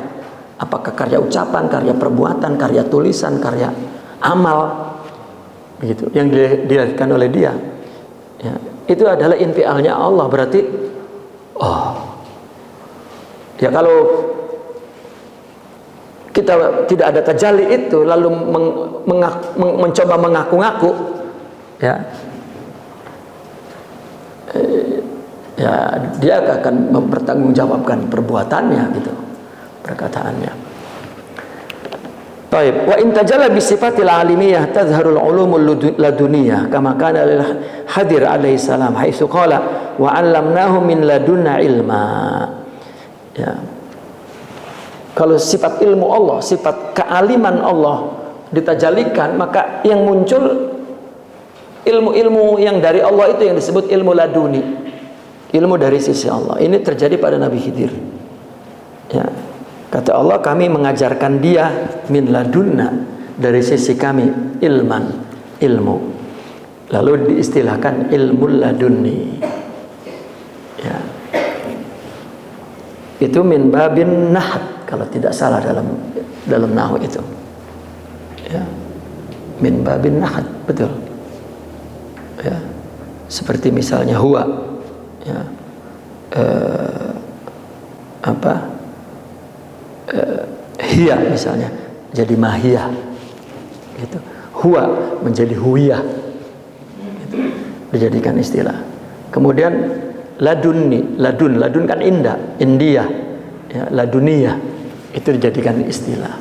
Apakah karya ucapan, karya perbuatan, karya tulisan, karya amal, begitu, yang dilahirkan oleh dia. Ya, itu adalah infialnya Allah. Berarti, ya, kalau kita tidak ada tajalli itu, lalu mencoba mengaku-ngaku, ya, dia akan mempertanggungjawabkan perbuatannya, gitu, perkataannya. Baik, wa in tajalla bi sifatil alimiyah tazharul ulumul laduniyah kama kana lil Hadir alaihi salam haitsu qala wa 'allamnahu min ladunna ilma. Ya. Kalau sifat ilmu Allah, sifat kealiman Allah ditajalikan, maka yang muncul ilmu-ilmu yang dari Allah itu yang disebut ilmu laduni. Ilmu dari sisi Allah. Ini terjadi pada Nabi Khidir. Ya. Kata Allah, kami mengajarkan dia min ladunna, dari sisi kami, ilman, ilmu. Lalu diistilahkan ilmul ladunni. Ya. Itu min babin nahd kalau tidak salah dalam nahwu itu. Ya. Min babin nahd, betul. Ya. Seperti misalnya huwa, ya. Hiya misalnya jadi mahiyah gitu. Huwa menjadi huwiyah gitu. Dijadikan istilah. Kemudian ladunni, ladun kan indah, India ya, laduniyah itu dijadikan istilah.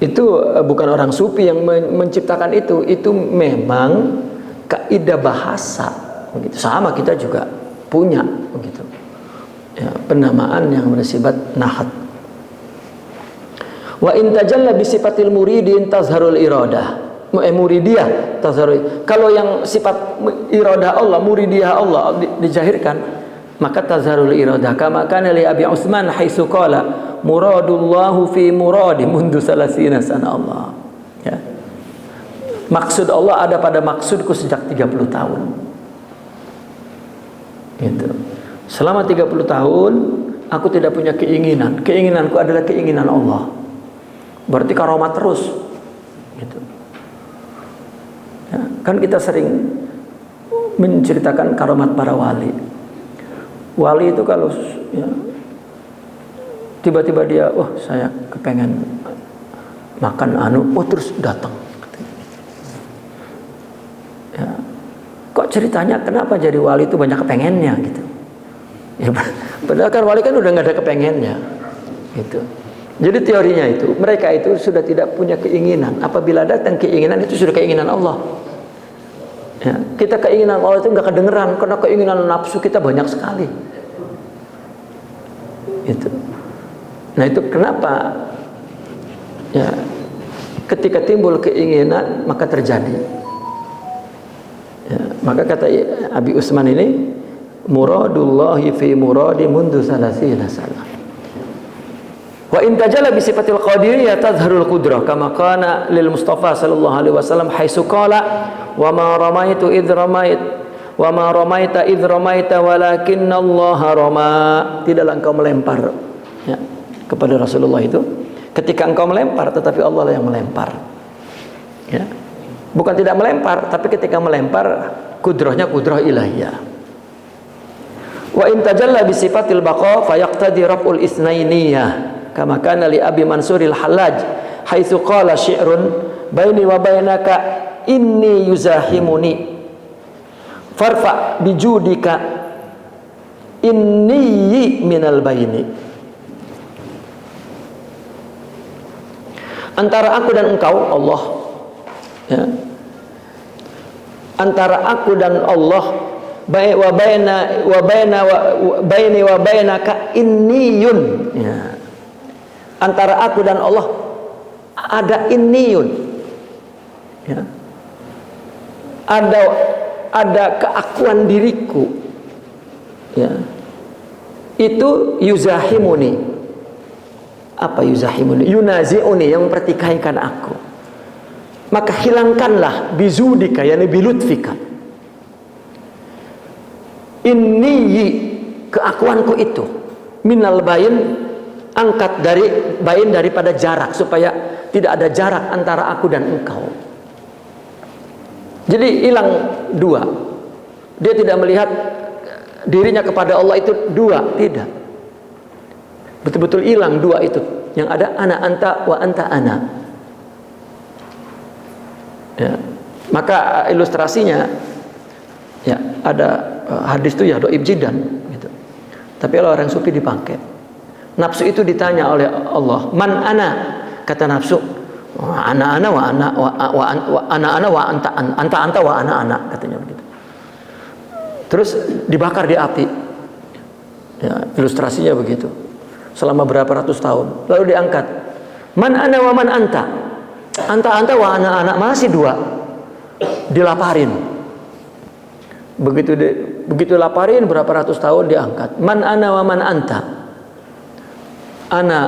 Itu bukan orang sufi yang menciptakan itu memang kaidah bahasa begitu. Sama kita juga punya begitu. Ya, penamaan yang bersifat nahad. Wa in tajalla bi sifatil muridin tazharul iradah. Muridiyah tazharul. Kalau yang sifat iradah Allah, muridiyah Allah dijahirkan, maka tazharul iradah. Kama kana li Abi Utsman haitsu qala muradullahu fi muradi mundu salasina sana Allah. Ya. Maksud Allah ada pada maksudku sejak 30 tahun. Gitu. Selama 30 tahun aku tidak punya keinginan. Keinginanku adalah keinginan Allah. Berarti karomat terus. Gitu. Ya, kan kita sering menceritakan karomat para wali. Wali itu kalau ya, tiba-tiba dia, saya kepengen makan terus datang. Ya. Kok ceritanya kenapa jadi wali itu banyak kepengennya gitu? Ya, padahal kan wali kan udah nggak ada kepengennya, gitu. Jadi teorinya itu, mereka itu sudah tidak punya keinginan. Apabila datang keinginan itu sudah keinginan Allah. Ya, kita keinginan Allah itu nggak kedengeran karena keinginan nafsu kita banyak sekali. Itu. Nah itu kenapa? Ya, ketika timbul keinginan maka terjadi. Ya, maka kata Abi Utsman ini, muradullahi fi muradi mundu salasina sana. Wa in tajalla bi sifatil qadiriyah tadhharul qudrah kama kana lil Mustafa sallallahu alaihi wasallam haitsu qala wa ma ramaitu id ramait wa ma ramaita id ramaita walakinallaha rama. Tidaklah engkau melempar ya, kepada Rasulullah itu ketika engkau melempar, tetapi Allah lah yang melempar. Ya. Bukan tidak melempar, tapi ketika melempar kudrahnya kudrah ilahiyah. Wa in tajalla bi sifatil baqa fa yaqtadi raf'ul isnainiyah kama kana li Abi Mansuril Hallaj haitsu qala syi'run baini wa bainaka inni yuzahimuni farfa bijudika inni minal baini. Antara aku dan engkau Allah ya. Antara aku dan Allah wa baini wa bainaka inniyun ya. Antara aku dan Allah ada inniyun ya. Ada keakuan diriku ya. Itu yuzahimuni. Apa yuzahimuni? Yunazi'uni, yang mempertikaikan aku. Maka hilangkanlah bizudika, yani bilutfika. Inni, keakuanku itu minal bayin, angkat dari bayin daripada jarak, supaya tidak ada jarak antara aku dan engkau. Jadi hilang dua. Dia tidak melihat dirinya kepada Allah itu dua, tidak. Betul-betul hilang dua itu. Yang ada ana anta wa anta ana. Ya. Maka ilustrasinya ya ada hadis itu ya doib jidan gitu. Tapi kalau orang sufi dipakai. Nafsu itu ditanya oleh Allah, "Man ana?" Kata nafsu, "Ana ana wa ana wa anta wa ana," katanya begitu. Terus dibakar di api. Ya, ilustrasinya begitu. Selama berapa ratus tahun. Lalu diangkat. "Man ana wa man anta?" Anta wa ana masih dua. Dilaparin. Begitu begitu laparin berapa ratus tahun diangkat. Man ana wa man anta? Ana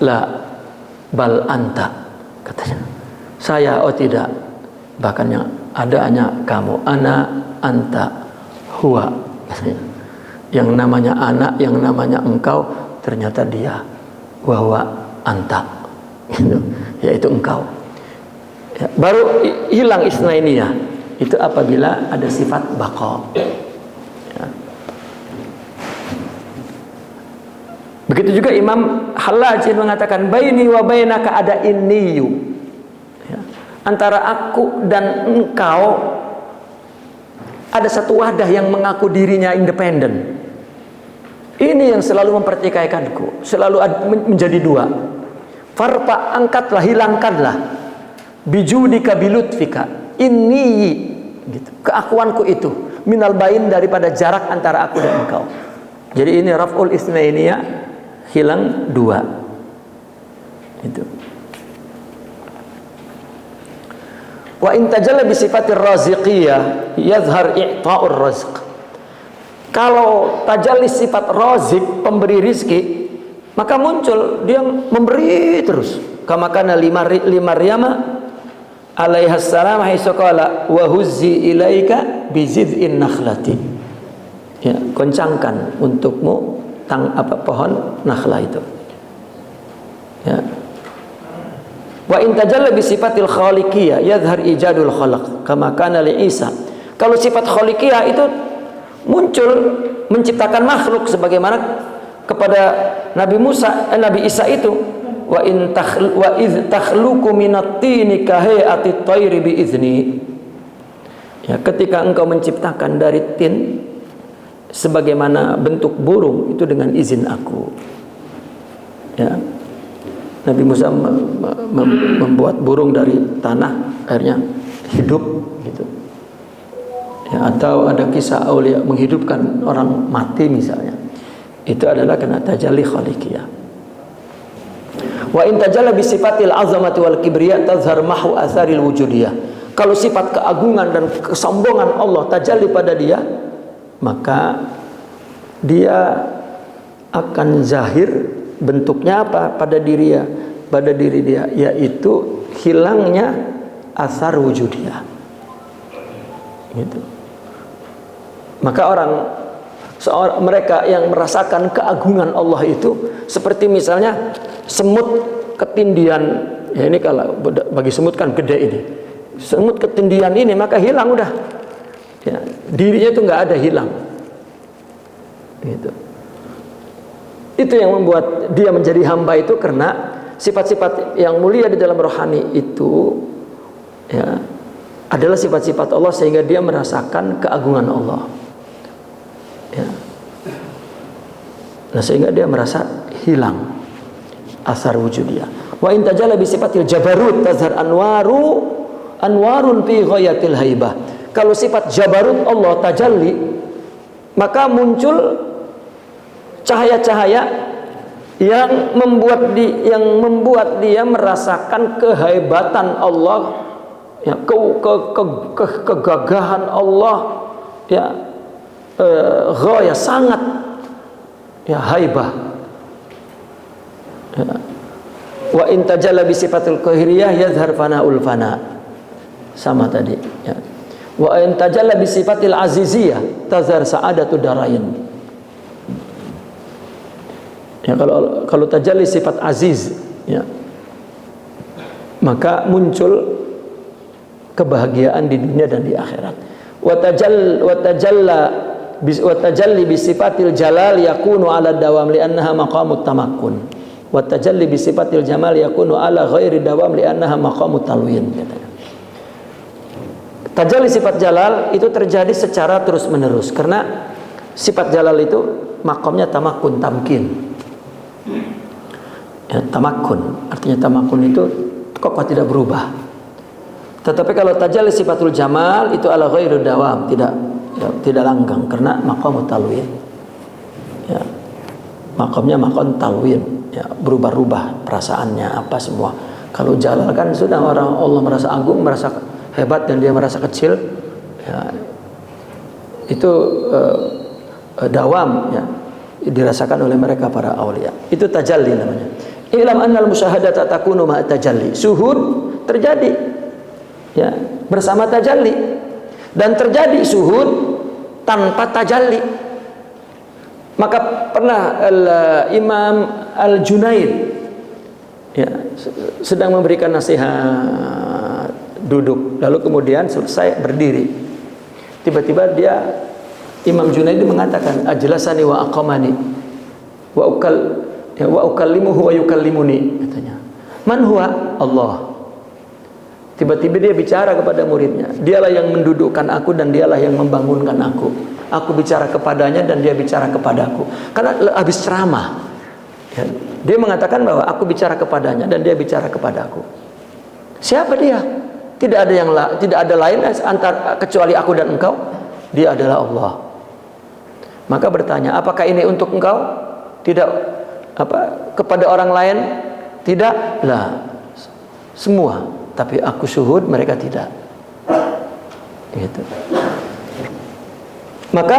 la bal anta, katanya. Saya, oh tidak, bahkan yang ada hanya kamu. Ana anta huwa, katanya. Yang namanya anak, yang namanya engkau, ternyata dia. Wa anta, yaitu engkau. Ya, baru hilang isnainiyah. Itu apabila ada sifat baqa. Ya. Begitu juga Imam Hallaj mengatakan baini wa bainaka ada inniyu. Ya. Antara aku dan engkau ada satu wadah yang mengaku dirinya independen. Ini yang selalu mempertikaikanku, selalu menjadi dua. Farfa, angkatlah, hilangkanlah. Bijudika bilutfika, ini gitu. Keakuanku itu minal bain, daripada jarak antara aku dan engkau. Jadi ini raf'ul isnainiyah, hilang dua. Itu. Wa in tajalla bi sifatir raziqiyah yazhar i'ta'ur rizq. Kalau tajalli sifat razik, pemberi rizki, maka muncul dia memberi terus. Kama kana li Maryama alaihi salam haitsu qala wa huzzi ilaika bi zid'in nakhlati. Ya, goncangkan untukmu pohon nakhla itu. Ya. Wa in tajalla bi sifatil khaliqiyah yadhhar ijadul khalaq kama kana li Isa. Kalau sifat khaliqiyah itu muncul menciptakan makhluk sebagaimana kepada Nabi Isa itu wa iz takhluqu minat tini ka hayati tayri bi izni. Ya, ketika engkau menciptakan dari tin sebagaimana bentuk burung itu dengan izin aku. Ya. Nabi Musa membuat burung dari tanah, akhirnya hidup gitu. Ya, atau ada kisah aulia menghidupkan orang mati misalnya. Itu adalah karena tajalli khaliqiyah. Wa in tajalla bi sifatil azamati wal kibriya tazhar mahu atharil wujudiyah. Kalau sifat keagungan dan kesombongan Allah tajalli pada dia, maka dia akan zahir. Bentuknya apa pada diri dia, yaitu hilangnya asar wujudiyah. Gitu. Maka mereka yang merasakan keagungan Allah itu seperti misalnya semut ketindian. Ya, ini kalau bagi semut kan gede ini. Semut ketindian ini maka hilang udah. Ya, dirinya itu nggak ada, hilang. Gitu. Itu yang membuat dia menjadi hamba itu karena sifat-sifat yang mulia di dalam rohani itu ya adalah sifat-sifat Allah sehingga dia merasakan keagungan Allah. Ya. Nah, sehingga dia merasa hilang asar wujudiyah. Wa in tajalla bi sifatil jabarut tazhar anwarun fi ghayatil haibah. Kalau sifat jabarut Allah tajalli, maka muncul cahaya-cahaya yang membuat dia merasakan kehebatan Allah, ya, kegagahan Allah, ya, ghaya sangat, ya, haibah. Ya. Wa in tajalla bi sifatil qahiriyah yazhar fana'ul fana. Sama tadi, ya. Wa in tajalla bi sifatil aziziyah tazhar sa'adatu darain. Ya, kalau tajalli sifat aziz, ya, maka muncul kebahagiaan di dunia dan di akhirat. Wa tajalli bi sifatil jalal yakunu ala dawam li annaha maqamut tamakkun. Wa tajalli bi sifatil jamal yakunu ala ghairi dawam li annaha maqamut talwin, katanya. Tajalli sifat jalal itu terjadi secara terus-menerus karena sifat jalal itu makamnya tamakkun, tamkin. Ya, tamakun, artinya tamakun itu kokoh, tidak berubah. Tetapi kalau tajalli sifatul jamal itu ala ghairu dawam, tidak langgeng karena maqam talwin. Ya. Makamnya maqam talwin, ya, berubah-ubah perasaannya apa semua. Kalau jalal kan sudah Allah merasa agung, merasa hebat dan dia merasa kecil. Ya. Itu dawam ya, dirasakan oleh mereka para aulia. Itu tajalli namanya. Ilam annal musyahadata takunu ma tajalli. Syuhud terjadi ya bersama tajalli, dan terjadi syuhud tanpa tajalli. Maka pernah Imam Al-Junaid ya sedang memberikan nasihat, duduk, lalu kemudian selesai berdiri. Tiba-tiba dia Imam Junaid mengatakan, ajlasani wa aqamani wa ukallimuhu wa yukallimuni, katanya. Man huwa? Allah. Tiba-tiba dia bicara kepada muridnya, dialah yang mendudukkan aku dan dialah yang membangunkan aku. Aku bicara kepadanya dan dia bicara kepadaku. Karena habis ceramah ya, dia mengatakan bahwa aku bicara kepadanya dan dia bicara kepadaku. Siapa dia? Tidak ada lain antara kecuali aku dan engkau. Dia adalah Allah. Maka bertanya, apakah ini untuk engkau? Tidak. Kepada orang lain? Tidak. Lah, semua. Tapi aku syuhud, mereka tidak. Gitu. Maka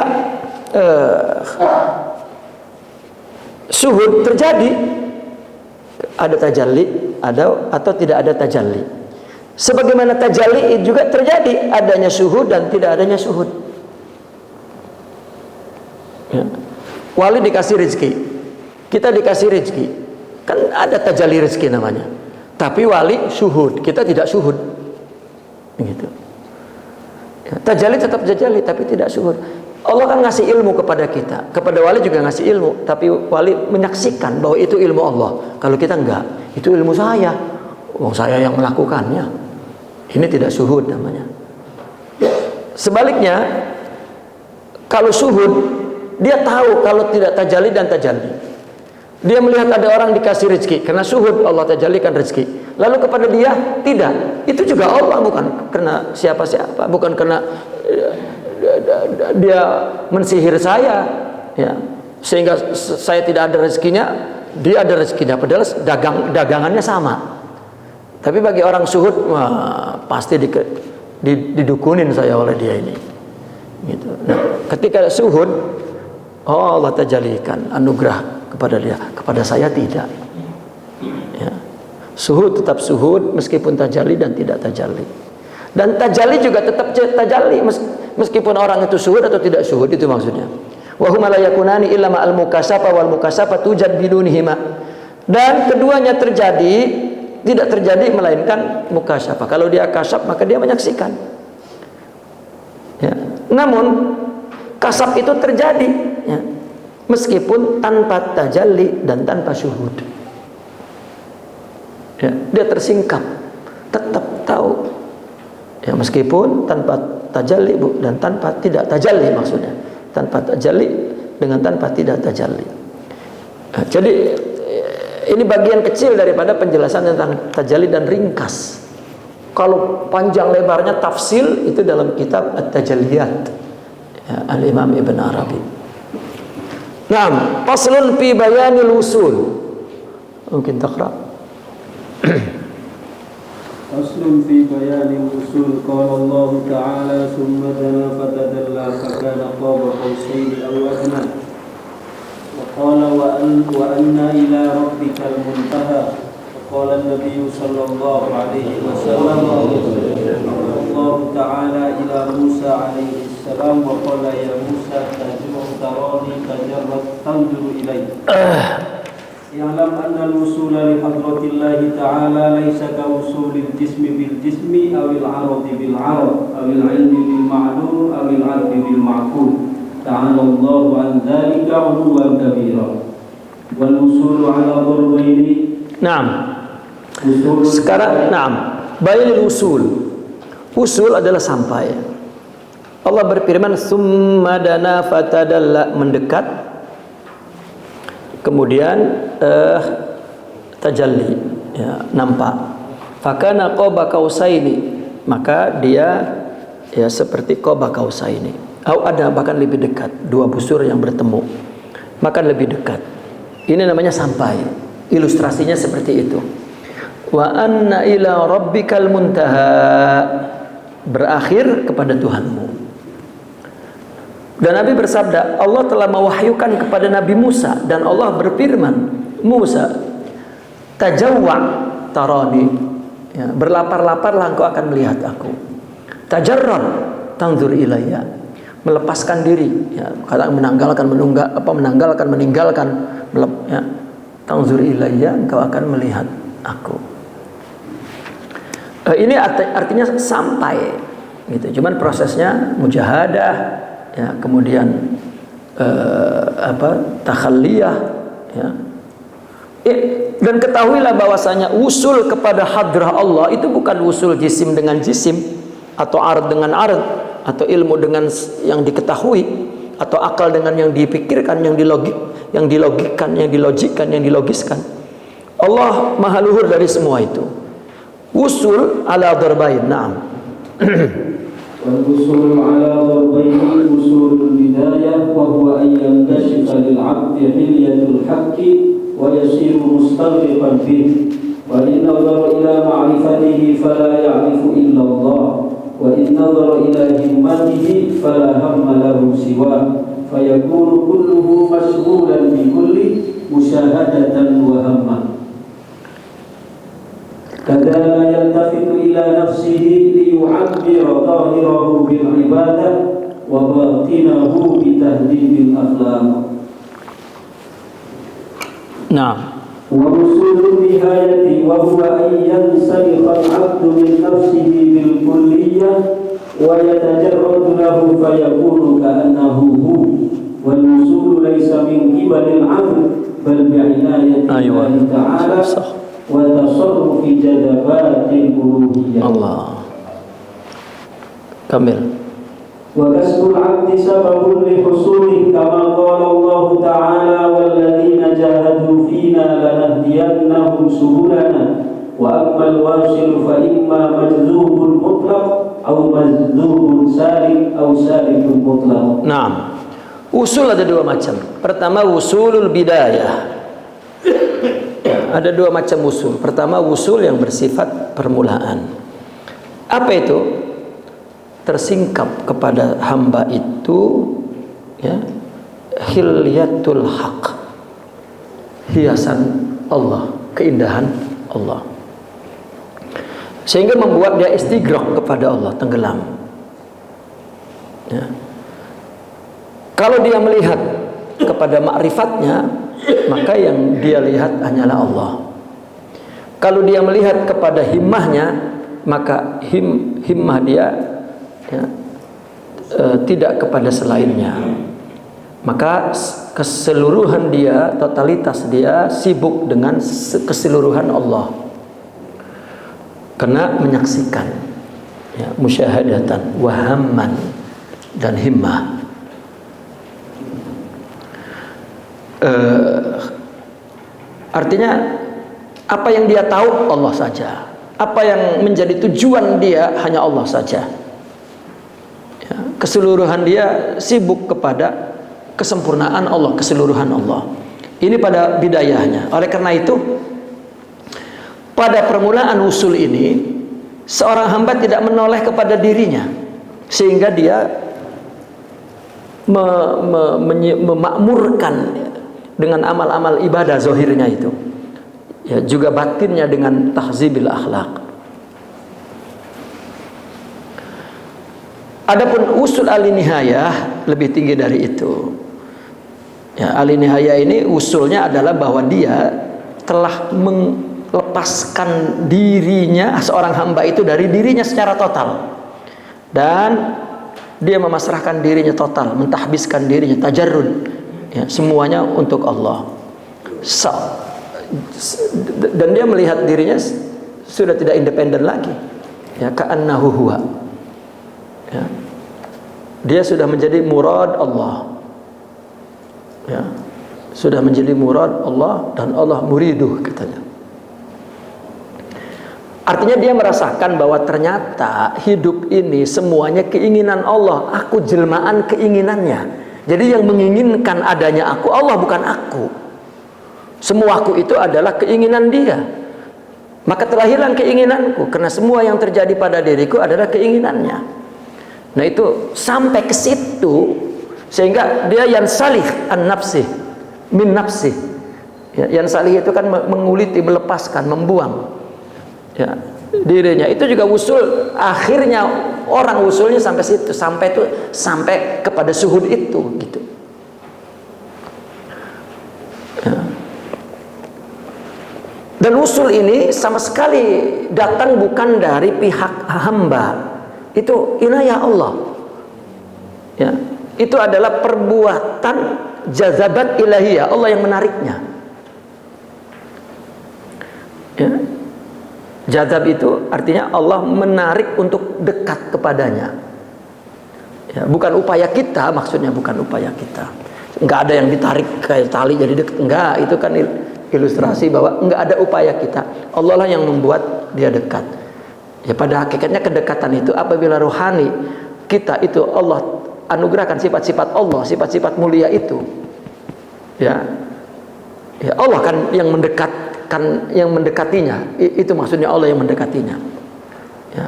syuhud terjadi, ada tajalli, atau tidak ada tajalli. Sebagaimana tajalli juga terjadi, adanya syuhud dan tidak adanya syuhud. Ya. Wali dikasih rezeki, kita dikasih rezeki, kan ada tajalli rezeki namanya. Tapi wali syuhud, kita tidak syuhud. Begitu. Ya, tajalli tetap tajalli, tapi tidak syuhud. Allah kan ngasih ilmu kepada kita, kepada wali juga ngasih ilmu, tapi wali menyaksikan bahwa itu ilmu Allah. Kalau kita enggak, itu ilmu saya, saya yang melakukannya. Ini tidak syuhud namanya. Sebaliknya, kalau syuhud, dia tahu kalau tidak tajalli dan tajalli. Dia melihat ada orang dikasih rezeki, karena syuhud Allah tajallikan rezeki. Lalu kepada dia tidak, itu juga Allah, bukan karena siapa-siapa, bukan karena dia mensihir saya ya, sehingga saya tidak ada rezekinya, dia ada rezekinya, padahal dagangannya sama. Tapi bagi orang syuhud, wah, pasti didukunin saya oleh dia ini gitu. Nah, ketika syuhud, oh, Allah tajallikan anugerah kepada dia, kepada saya tidak ya. Syuhud tetap syuhud meskipun tajalli dan tidak tajalli. Dan tajalli juga tetap tajalli meskipun orang itu syuhud atau tidak syuhud, itu maksudnya. Wa huma la yakunani illa ma'al mukasafa wal mukasafatu tujad bidunihima. Dan keduanya terjadi, tidak terjadi melainkan mukasafa. Kalau dia kasaf maka dia menyaksikan. Ya. Namun kasaf itu terjadi ya, meskipun tanpa tajalli dan tanpa syuhud. Ya, dia tersingkap, tetap tahu. Ya, meskipun tanpa tajalli dan tanpa tidak tajalli, maksudnya tanpa tajalli dengan tanpa tidak tajalli. Nah, jadi ini bagian kecil daripada penjelasan tentang tajalli dan ringkas. Kalau panjang lebarnya tafsil itu dalam kitab At-Tajalliyat ya, Al-Imam Ibn Arabi. Naam, faslun fi bayanil usul. Mungkin taqra. فصل في بيان الوصول. قال الله تعالى ثم دنا فتدلى فكان قاب قوسين أو أدنى وقال وأن إلى ربك المنتهى. وقال النبي صلى الله عليه وسلم الله تعالى إلى موسى عليه السلام وقال يا موسى تراني تجرد تنظر إلي. يعلم أن الوصول لحضرة الله تعالى ليس كوصول الجسم بالجسم أو العرض بالعرض أو العلم بالمعلوم أو العرض بالمعقول. تعالى الله عن ذلك علوا كبيرا. والوصول على ضربين. Naam. Sekarang bayanil usul. Usul adalah sampai. Allah berfirman summa dana fatadalla, mendekat. Kemudian tajalli ya, nampak. Fakana qaba qausaini, maka dia ya seperti qaba qausaini. Atau ada bahkan lebih dekat, dua busur yang bertemu, maka lebih dekat. Ini namanya sampai. Ilustrasinya seperti itu. Wa anna ila rabbikal muntaha, berakhir kepada Tuhanmu. Dan Nabi bersabda, Allah telah mewahyukan kepada Nabi Musa, dan Allah berfirman, Musa, tajawwa tarani, ya, berlapar-laparlah engkau akan melihat aku. Tajarrad tanzur ilayya, melepaskan diri, ya, menanggalkan meninggalkan, ya, tanzur ilayya, engkau akan melihat aku. Ini artinya sampai, gitu. Cuman prosesnya mujahadah, ya, kemudian takhalliyah, ya. Dan ketahuilah bahwasanya usul kepada hadrah Allah itu bukan usul jisim dengan jisim, atau ard dengan ard, atau ilmu dengan yang diketahui, atau akal dengan yang dipikirkan, yang dilogikkan, yang dilogiskan. Allah maha luhur dari semua itu. Usul ala darbain, na'am. والوصول على ضربين وصول البداية وهو أن ينكشف للعبد حلية الحق ويصير مستغرقا فيه وإن نظر إلى معرفته فلا يعرف إلا الله وإن نظر إلى همته فلا هم له سواه فيكون كله مشغولا بكل مشاهدة وهمة كذا لا يلتفت إلى نفسه ليعبر ظاهره بالعبادة وباطنه بتهذيب الأخلاق. نعم. ووصول النهاية وهو أن ينسلخ العبد من نفسه بالكلية ويتجرد له فيكون كأنه هو والوصول ليس من قبل العبد بل بعناية الله تعالى وتصرف جذبات الألوهية. الله كمل. وكسب العبد سبب لحصوله كما قال الله تعالى والذين جاهدوا فينا لنهدينهم سبلنا وأما الواصل فإما مجذوب مطلق أو مجذوب سالك أو سالك مطلق. Nah, usul ada dua macam. Pertama usulul bidayah. Ada dua macam usul. Pertama usul yang bersifat permulaan. Apa itu? Tersingkap kepada hamba itu, ya, hilyatul haq, hiasan Allah, keindahan Allah, sehingga membuat dia istighraq kepada Allah, tenggelam, ya. Kalau dia melihat kepada ma'rifatnya, maka yang dia lihat hanyalah Allah. Kalau dia melihat kepada himmahnya, maka himmah dia, ya, tidak kepada selainnya. Maka keseluruhan dia, totalitas dia sibuk dengan keseluruhan Allah, karena menyaksikan, ya, musyahadatan, wahamman, dan himmah. Artinya apa yang dia tahu Allah saja, apa yang menjadi tujuan dia hanya Allah saja, ya, keseluruhan dia sibuk kepada kesempurnaan Allah, keseluruhan Allah. Ini pada bidayahnya. Oleh karena itu, pada permulaan usul ini, seorang hamba tidak menoleh kepada dirinya, sehingga dia memakmurkan dengan amal-amal ibadah zahirnya itu, ya, juga batinnya dengan tahzibil akhlak. Adapun usul al-nihayah lebih tinggi dari itu. Ya, al-nihayah ini usulnya adalah bahwa dia telah melepaskan dirinya, seorang hamba itu, dari dirinya secara total, dan dia memasrahkan dirinya total, mentahbiskan dirinya, tajarrud, ya, semuanya untuk Allah. Dan dia melihat dirinya sudah tidak independen lagi, ya, ka'annahu huwa, ya. Dia sudah menjadi murad Allah, ya, sudah menjadi murad Allah, dan Allah muriduh, katanya. Artinya dia merasakan bahwa ternyata hidup ini semuanya keinginan Allah, aku jelmaan keinginannya. Jadi yang menginginkan adanya aku, Allah, bukan aku. Semua aku itu adalah keinginan dia. Maka telah hilang keinginanku, karena semua yang terjadi pada diriku adalah keinginannya. Nah itu, sampai ke situ, Sehingga dia yang salih an nafsih min nafsih. Ya, yang salih itu kan menguliti, melepaskan, membuang ya dirinya. Itu juga wusul, akhirnya orang wusulnya sampai situ, sampai kepada suhud itu gitu. Ya. Dan usul ini sama sekali datang bukan dari pihak hamba, itu inayah Allah ya. Itu adalah perbuatan jazabat ilahiyah, Allah yang menariknya ya. Jazab itu artinya Allah menarik untuk dekat kepadanya ya, bukan upaya kita, maksudnya bukan upaya kita. Enggak ada yang ditarik kayak tali jadi dekat, enggak. Itu kan ilustrasi bahwa enggak ada upaya kita, Allah lah yang membuat dia dekat ya. Pada hakikatnya kedekatan itu apabila rohani kita itu Allah anugerahkan sifat-sifat Allah, sifat-sifat mulia itu ya, ya Allah kan yang mendekatinya, itu maksudnya Allah yang mendekatinya ya.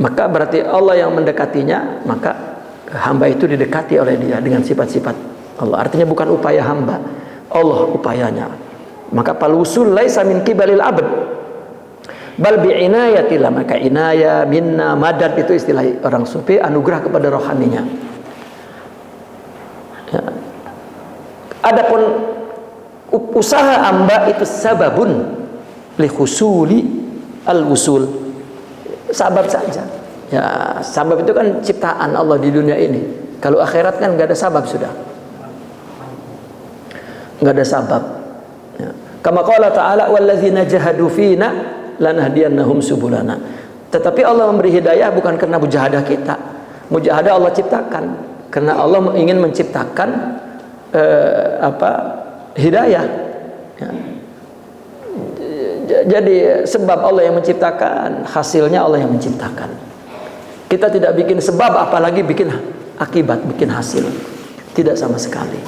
Maka berarti Allah yang mendekatinya, maka hamba itu didekati oleh dia dengan sifat-sifat Allah. Artinya bukan upaya hamba, Allah upayanya. Maka palusul laisa min kibalil abd bal bi'inayatillah. Maka inayah, minna, madad itu istilah orang sufi, anugerah kepada rohaninya ya. Adapun usaha hamba itu sababun li husuli al-wusul, sabab saja ya. Sabab itu kan ciptaan Allah di dunia ini. Kalau akhirat kan nggak ada sabab, sudah nggak ada sabab ya. Kama qala ta'ala walladzina jahadu fina lanahdiyannahum subulana. Tetapi Allah memberi hidayah bukan karena mujahadah kita. Mujahadah Allah ciptakan karena Allah ingin menciptakan hidayah ya. Jadi sebab Allah yang menciptakan, hasilnya Allah yang menciptakan. Kita tidak bikin sebab, apalagi bikin akibat, bikin hasil, tidak sama sekali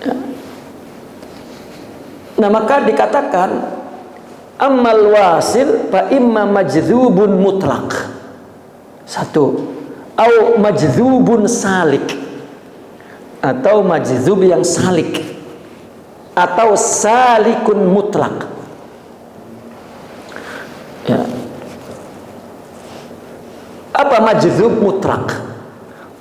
ya. Nah maka dikatakan amal wasil fa imma majdzubun mutlaq, satu, au majdzubun salik, atau majzub yang salik, atau salikun mutlak ya. Apa majzub mutlak?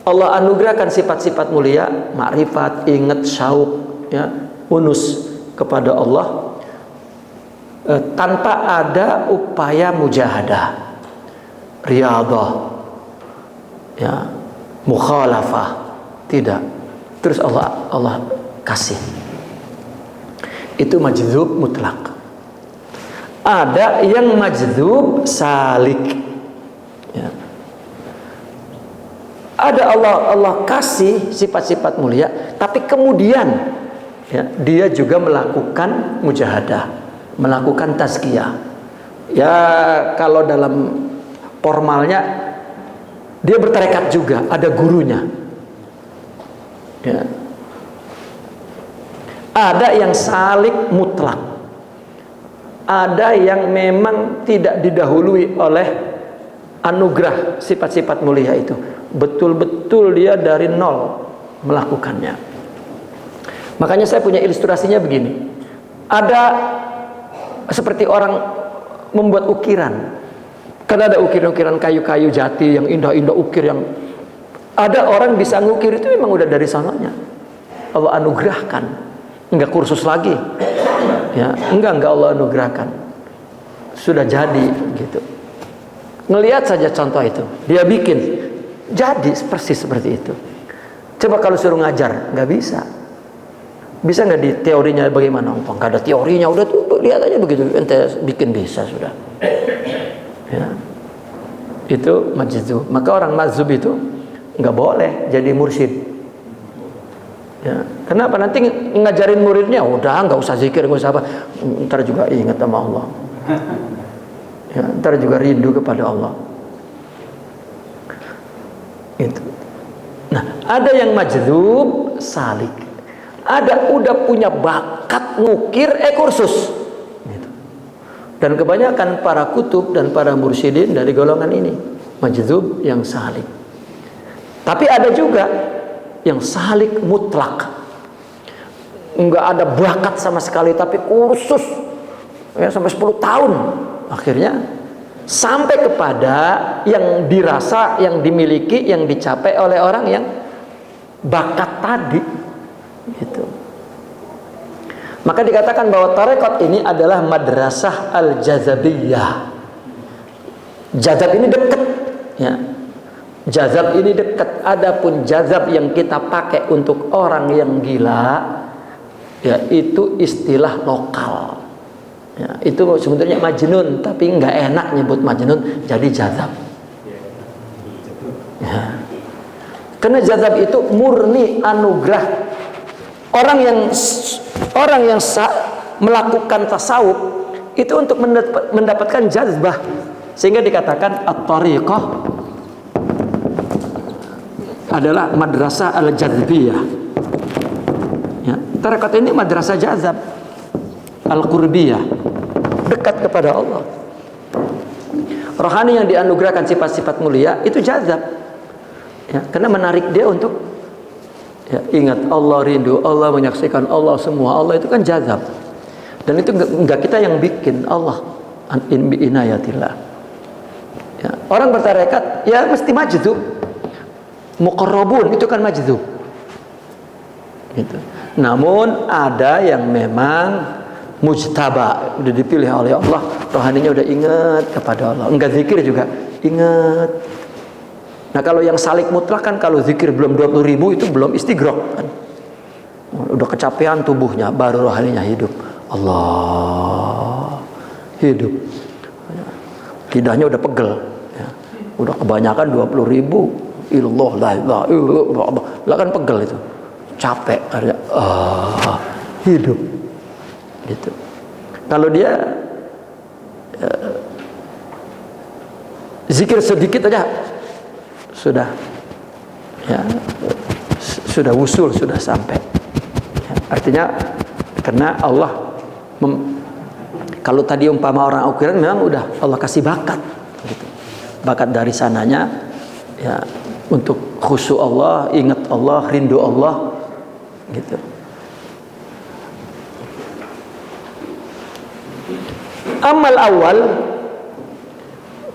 Allah anugerahkan sifat-sifat mulia, makrifat, ingat, syauq ya, unus kepada Allah tanpa ada upaya mujahadah, riyadhah ya, mukhalafah, tidak. Terus Allah kasih. Itu majdzub mutlak. Ada yang majdzub salik ya. Ada Allah kasih sifat-sifat mulia, tapi kemudian ya, dia juga melakukan mujahadah, melakukan tazkiyah ya. Kalau dalam formalnya dia bertarekat juga, ada gurunya ya. Ada yang salik mutlak, ada yang memang tidak didahului oleh anugerah sifat-sifat mulia itu, betul-betul dia dari nol melakukannya. Makanya saya punya ilustrasinya begini. Ada seperti orang membuat ukiran, kan ada ukiran-ukiran kayu-kayu jati yang indah-indah, ukir yang ada orang bisa ngukir itu memang udah dari sananya Allah anugerahkan, enggak kursus lagi ya, enggak Allah anugerahkan, sudah jadi gitu. Ngelihat saja contoh itu, dia bikin jadi persis seperti itu. Coba kalau suruh ngajar, nggak bisa. Bisa nggak di teorinya bagaimana? Nggak ada teorinya, udah tuh lihat aja begitu, ente bikin bisa sudah ya. Itu majzub. Maka orang majzub itu nggak boleh jadi mursyid ya. Kenapa? Nanti ngajarin muridnya udah nggak usah zikir, nggak usah apa, ntar juga ingat sama Allah ya, ntar juga rindu kepada Allah itu. Nah ada yang majdzub salik, ada udah punya bakat ngukir kursus gitu. Dan kebanyakan para kutub dan para mursyidin dari golongan ini majdzub yang salik. Tapi ada juga yang salik mutlak, nggak ada bakat sama sekali, tapi kursus ya sampai 10 tahun, akhirnya sampai kepada yang dirasa, yang dimiliki, yang dicapai oleh orang yang bakat tadi gitu. Maka dikatakan bahwa tarekat ini adalah madrasah al-jazabiyah. Jazab ini dekat ya. Jazab ini dekat. Adapun jazab yang kita pakai untuk orang yang gila ya, itu istilah lokal ya, itu sebetulnya majnun, tapi nggak enak nyebut majnun, jadi jazab ya. Karena jazab itu murni anugerah. Orang yang melakukan tasawuf itu untuk mendapatkan jazbah, sehingga dikatakan at-tariqah adalah madrasah al-jazbiyah ya. Tarekat ini madrasah jazab al-qurbiyah, dekat kepada Allah. Rohani yang dianugerahkan sifat-sifat mulia itu jazab ya, karena menarik dia untuk ya, ingat Allah, rindu Allah, menyaksikan Allah, semua Allah, itu kan jazab. Dan itu enggak kita yang bikin, Allah bi inayatillah ya. Orang bertarekat ya mesti majdzub, muqarrabun itu kan majdzub gitu. Namun ada yang memang mujtaba, udah dipilih oleh Allah, rohaninya udah ingat kepada Allah, enggak zikir juga ingat. Nah kalau yang salik mutlak kan, kalau zikir belum 20.000 itu belum istighraq kan, udah kecapean tubuhnya, baru rohaninya hidup. Allah hidup, lidahnya udah pegel ya. Udah kebanyakan 20.000 ilallah la ilaha illallah lah kan pegel itu, capek akhirnya hidup gitu. Kalau dia zikir sedikit aja sudah ya, sudah wusul, sudah sampai ya. Artinya karena Allah kalau tadi umpama orang ukiran, memang udah Allah kasih bakat gitu. Bakat dari sananya ya, untuk khusyuk Allah, ingat Allah, rindu Allah gitu. Amal awal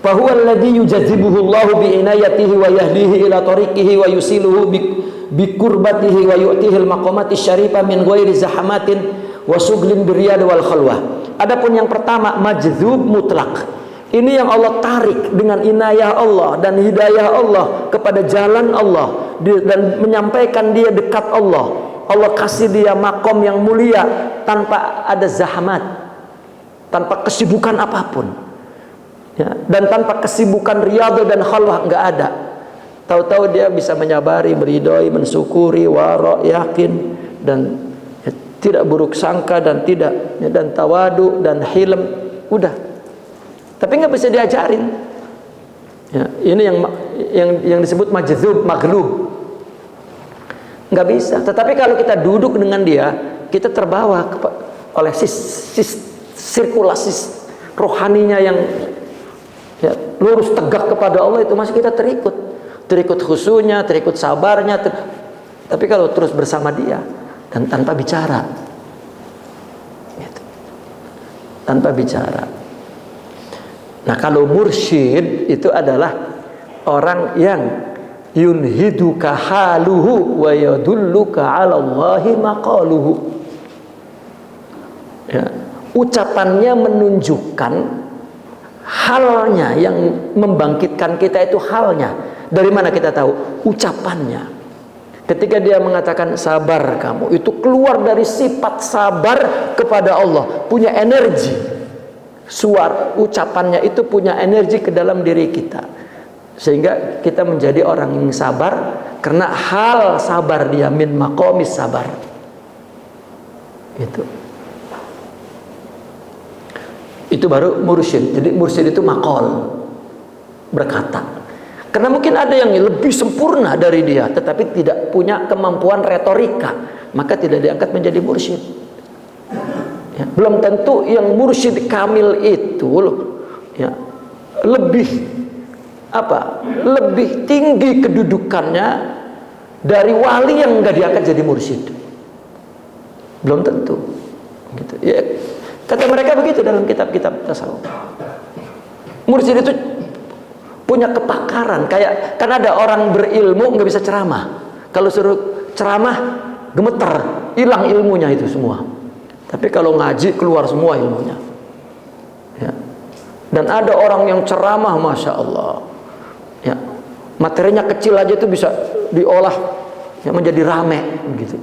fahuwa alladhi yujazibuhu Allah bi inayatihi wa yahdihi ila tariqihi wa yusiluhu bi kurbatihi wa yu'tihi al-maqamati syarifah min ghairi zahamatin wa suglin biriyad wal khalwah. Adapun yang pertama majdzub mutlak, ini yang Allah tarik dengan inayah Allah dan hidayah Allah kepada jalan Allah dan menyampaikan dia dekat Allah. Allah kasih dia makom yang mulia tanpa ada zahamat, tanpa kesibukan apapun ya, dan tanpa kesibukan riyadhah dan khalwah, nggak ada. Tahu-tahu dia bisa menyabari, meridhoi, mensyukuri, wara, yakin, dan ya, tidak buruk sangka, dan tidak ya, dan tawadu dan hilm, udah. Tapi nggak bisa diajarin ya, ini yang disebut majdzub, maghlub, nggak bisa. Tetapi kalau kita duduk dengan dia, kita terbawa oleh sirkulasi rohaninya yang ya, lurus tegak kepada Allah, itu masih kita terikut khusyuknya, terikut sabarnya. Tapi kalau terus bersama dia dan tanpa bicara gitu, tanpa bicara. Nah kalau mursyid itu adalah orang yang yunhiduka haluhu wa yadulluka ala Allahi maqaluhu ya, ucapannya menunjukkan halnya, yang membangkitkan kita itu halnya. Dari mana kita tahu? Ucapannya. Ketika dia mengatakan sabar kamu, itu keluar dari sifat sabar kepada Allah, punya energi. Suara ucapannya itu punya energi ke dalam diri kita, sehingga kita menjadi orang yang sabar karena hal sabar dia, min maqamis sabar. Itu baru mursyid. Jadi mursyid itu maqal, berkata. Karena mungkin ada yang lebih sempurna dari dia, tetapi tidak punya kemampuan retorika, maka tidak diangkat menjadi mursyid ya. Belum tentu yang mursyid kamil itu loh ya, lebih apa? Lebih tinggi kedudukannya dari wali yang nggak diangkat jadi mursyid. Belum tentu. Gitu. Ya, kata mereka begitu dalam kitab-kitab tasawuf. Mursyid itu punya kepakaran, kayak kan ada orang berilmu nggak bisa ceramah. Kalau suruh ceramah gemeter, hilang ilmunya itu semua. Tapi kalau ngaji keluar semua ilmunya. Ya. Dan ada orang yang ceramah, masya Allah, ya, materinya kecil aja itu bisa diolah ya, menjadi rame, begitu.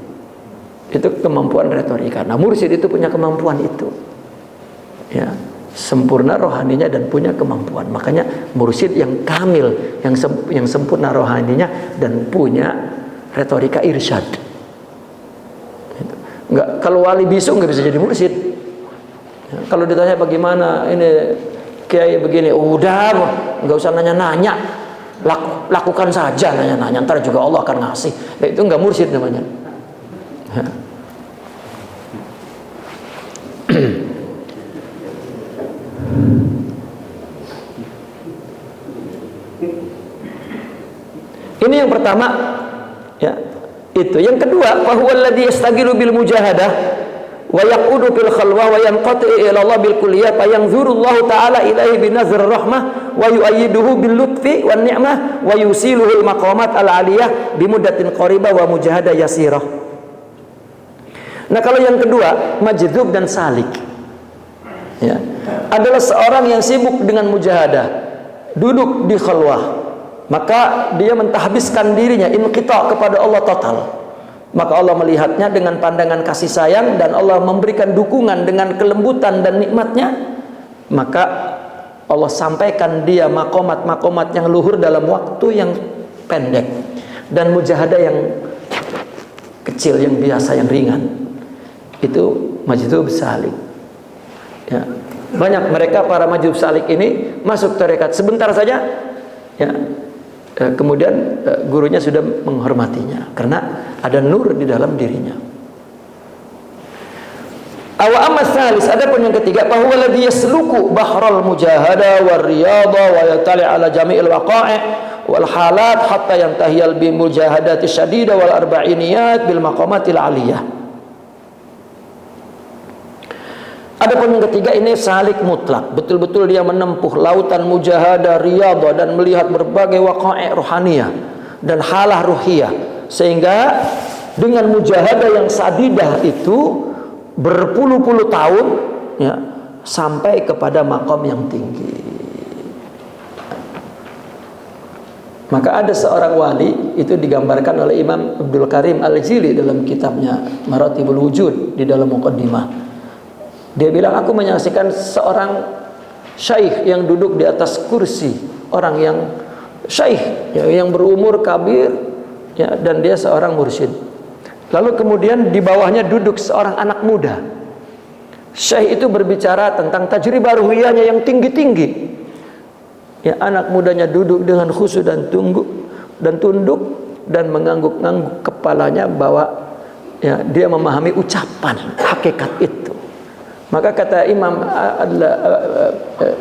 Itu kemampuan retorika. Nah, mursyid itu punya kemampuan itu, ya, sempurna rohaninya dan punya kemampuan. Makanya mursyid yang kamil, yang sempurna rohaninya dan punya retorika irsyad. Enggak, kalau wali bisu nggak bisa jadi mursyid. Ya, kalau ditanya bagaimana ini kiai begini, udah nggak usah nanya-nanya, lakukan saja nanya-nanya, ntar juga Allah akan ngasih. Ya, itu nggak mursyid namanya. Ya. Ini yang pertama, ya. Itu. Yang kedua, fa huwa alladhi yastagilu bil mujahadah wa yaqudu fil khalwa wa yanqati ila Allah bil kulliyah fa yanzuru Allah taala ilaihi bi nazr rahmah wa yu'ayyiduhu bil lutfi wan ni'mah wa yusiluhu al maqamat al aliyah bi muddatin qaribah wa mujahadah yasirah. Nah, kalau yang kedua, majdzub dan salik, ya, adalah seorang yang sibuk dengan mujahadah, duduk di khalwah, maka dia mentahbiskan dirinya, inqita kepada Allah total. Maka Allah melihatnya dengan pandangan kasih sayang dan Allah memberikan dukungan dengan kelembutan dan nikmatnya. Maka Allah sampaikan dia makomat-makomat yang luhur dalam waktu yang pendek dan mujahadah yang kecil, yang biasa, yang ringan. Itu majdzub salik, ya. Banyak mereka para majdzub salik ini masuk tarekat sebentar saja, ya, kemudian gurunya sudah menghormatinya karena ada nur di dalam dirinya. Awa amma salis, adapun yang ketiga, bahwa alladhi yasluku bahral mujahada war riyada wa yatali ala jami'il waqa'i' wal halat hatta yantahiyal bi mujahadati syadida wal arba'iniyat bil maqamatil aliyah. Adapun yang ketiga, ini salik mutlak, betul-betul dia menempuh lautan mujahadah, riyadhah dan melihat berbagai waqa'i' rohaniyah dan halah ruhiyah, sehingga dengan mujahadah yang sadidah itu berpuluh-puluh tahun, ya, sampai kepada maqam yang tinggi. Maka ada seorang wali, itu digambarkan oleh Imam Abdul Karim Al-Jili dalam kitabnya Maratibul Wujud di dalam muqaddimah. Dia bilang, aku menyaksikan seorang syaikh yang duduk di atas kursi, orang yang syaikh, ya, yang berumur kabir, ya, dan dia seorang mursyid. Lalu kemudian di bawahnya duduk seorang anak muda. Syaikh itu berbicara tentang tajribah ruhiyahnya yang tinggi-tinggi. Ya, anak mudanya duduk dengan khusyuk dan tunduk dan mengangguk-angguk kepalanya bahwa, ya, dia memahami ucapan hakikat itu. Maka kata Imam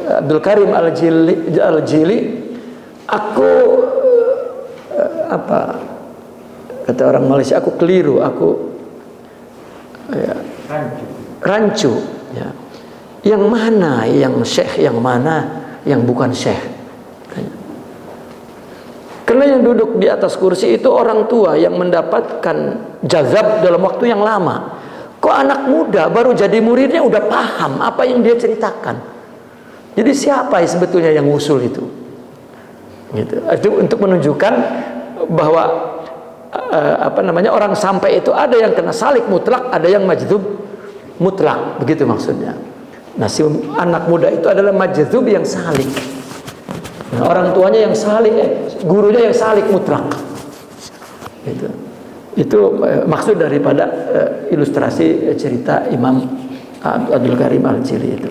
Abdul Karim Al-Jili, aku kata orang Malaysia, aku keliru, aku, ya, rancu, ya. Yang mana yang syekh, yang mana yang bukan syekh? Karena yang duduk di atas kursi itu orang tua yang mendapatkan jazab dalam waktu yang lama. Kok anak muda baru jadi muridnya udah paham apa yang dia ceritakan? Jadi siapa sebetulnya yang usul itu? Gitu. Itu untuk menunjukkan bahwa orang sampai itu ada yang kena salik mutlak, ada yang majdzub mutlak, begitu maksudnya. Nah, si anak muda itu adalah majdzub yang salik. Nah, orang tuanya yang salik, gurunya yang salik mutlak. Gitu. Itu maksud daripada ilustrasi cerita Imam Abdul Karim Al-Jili itu.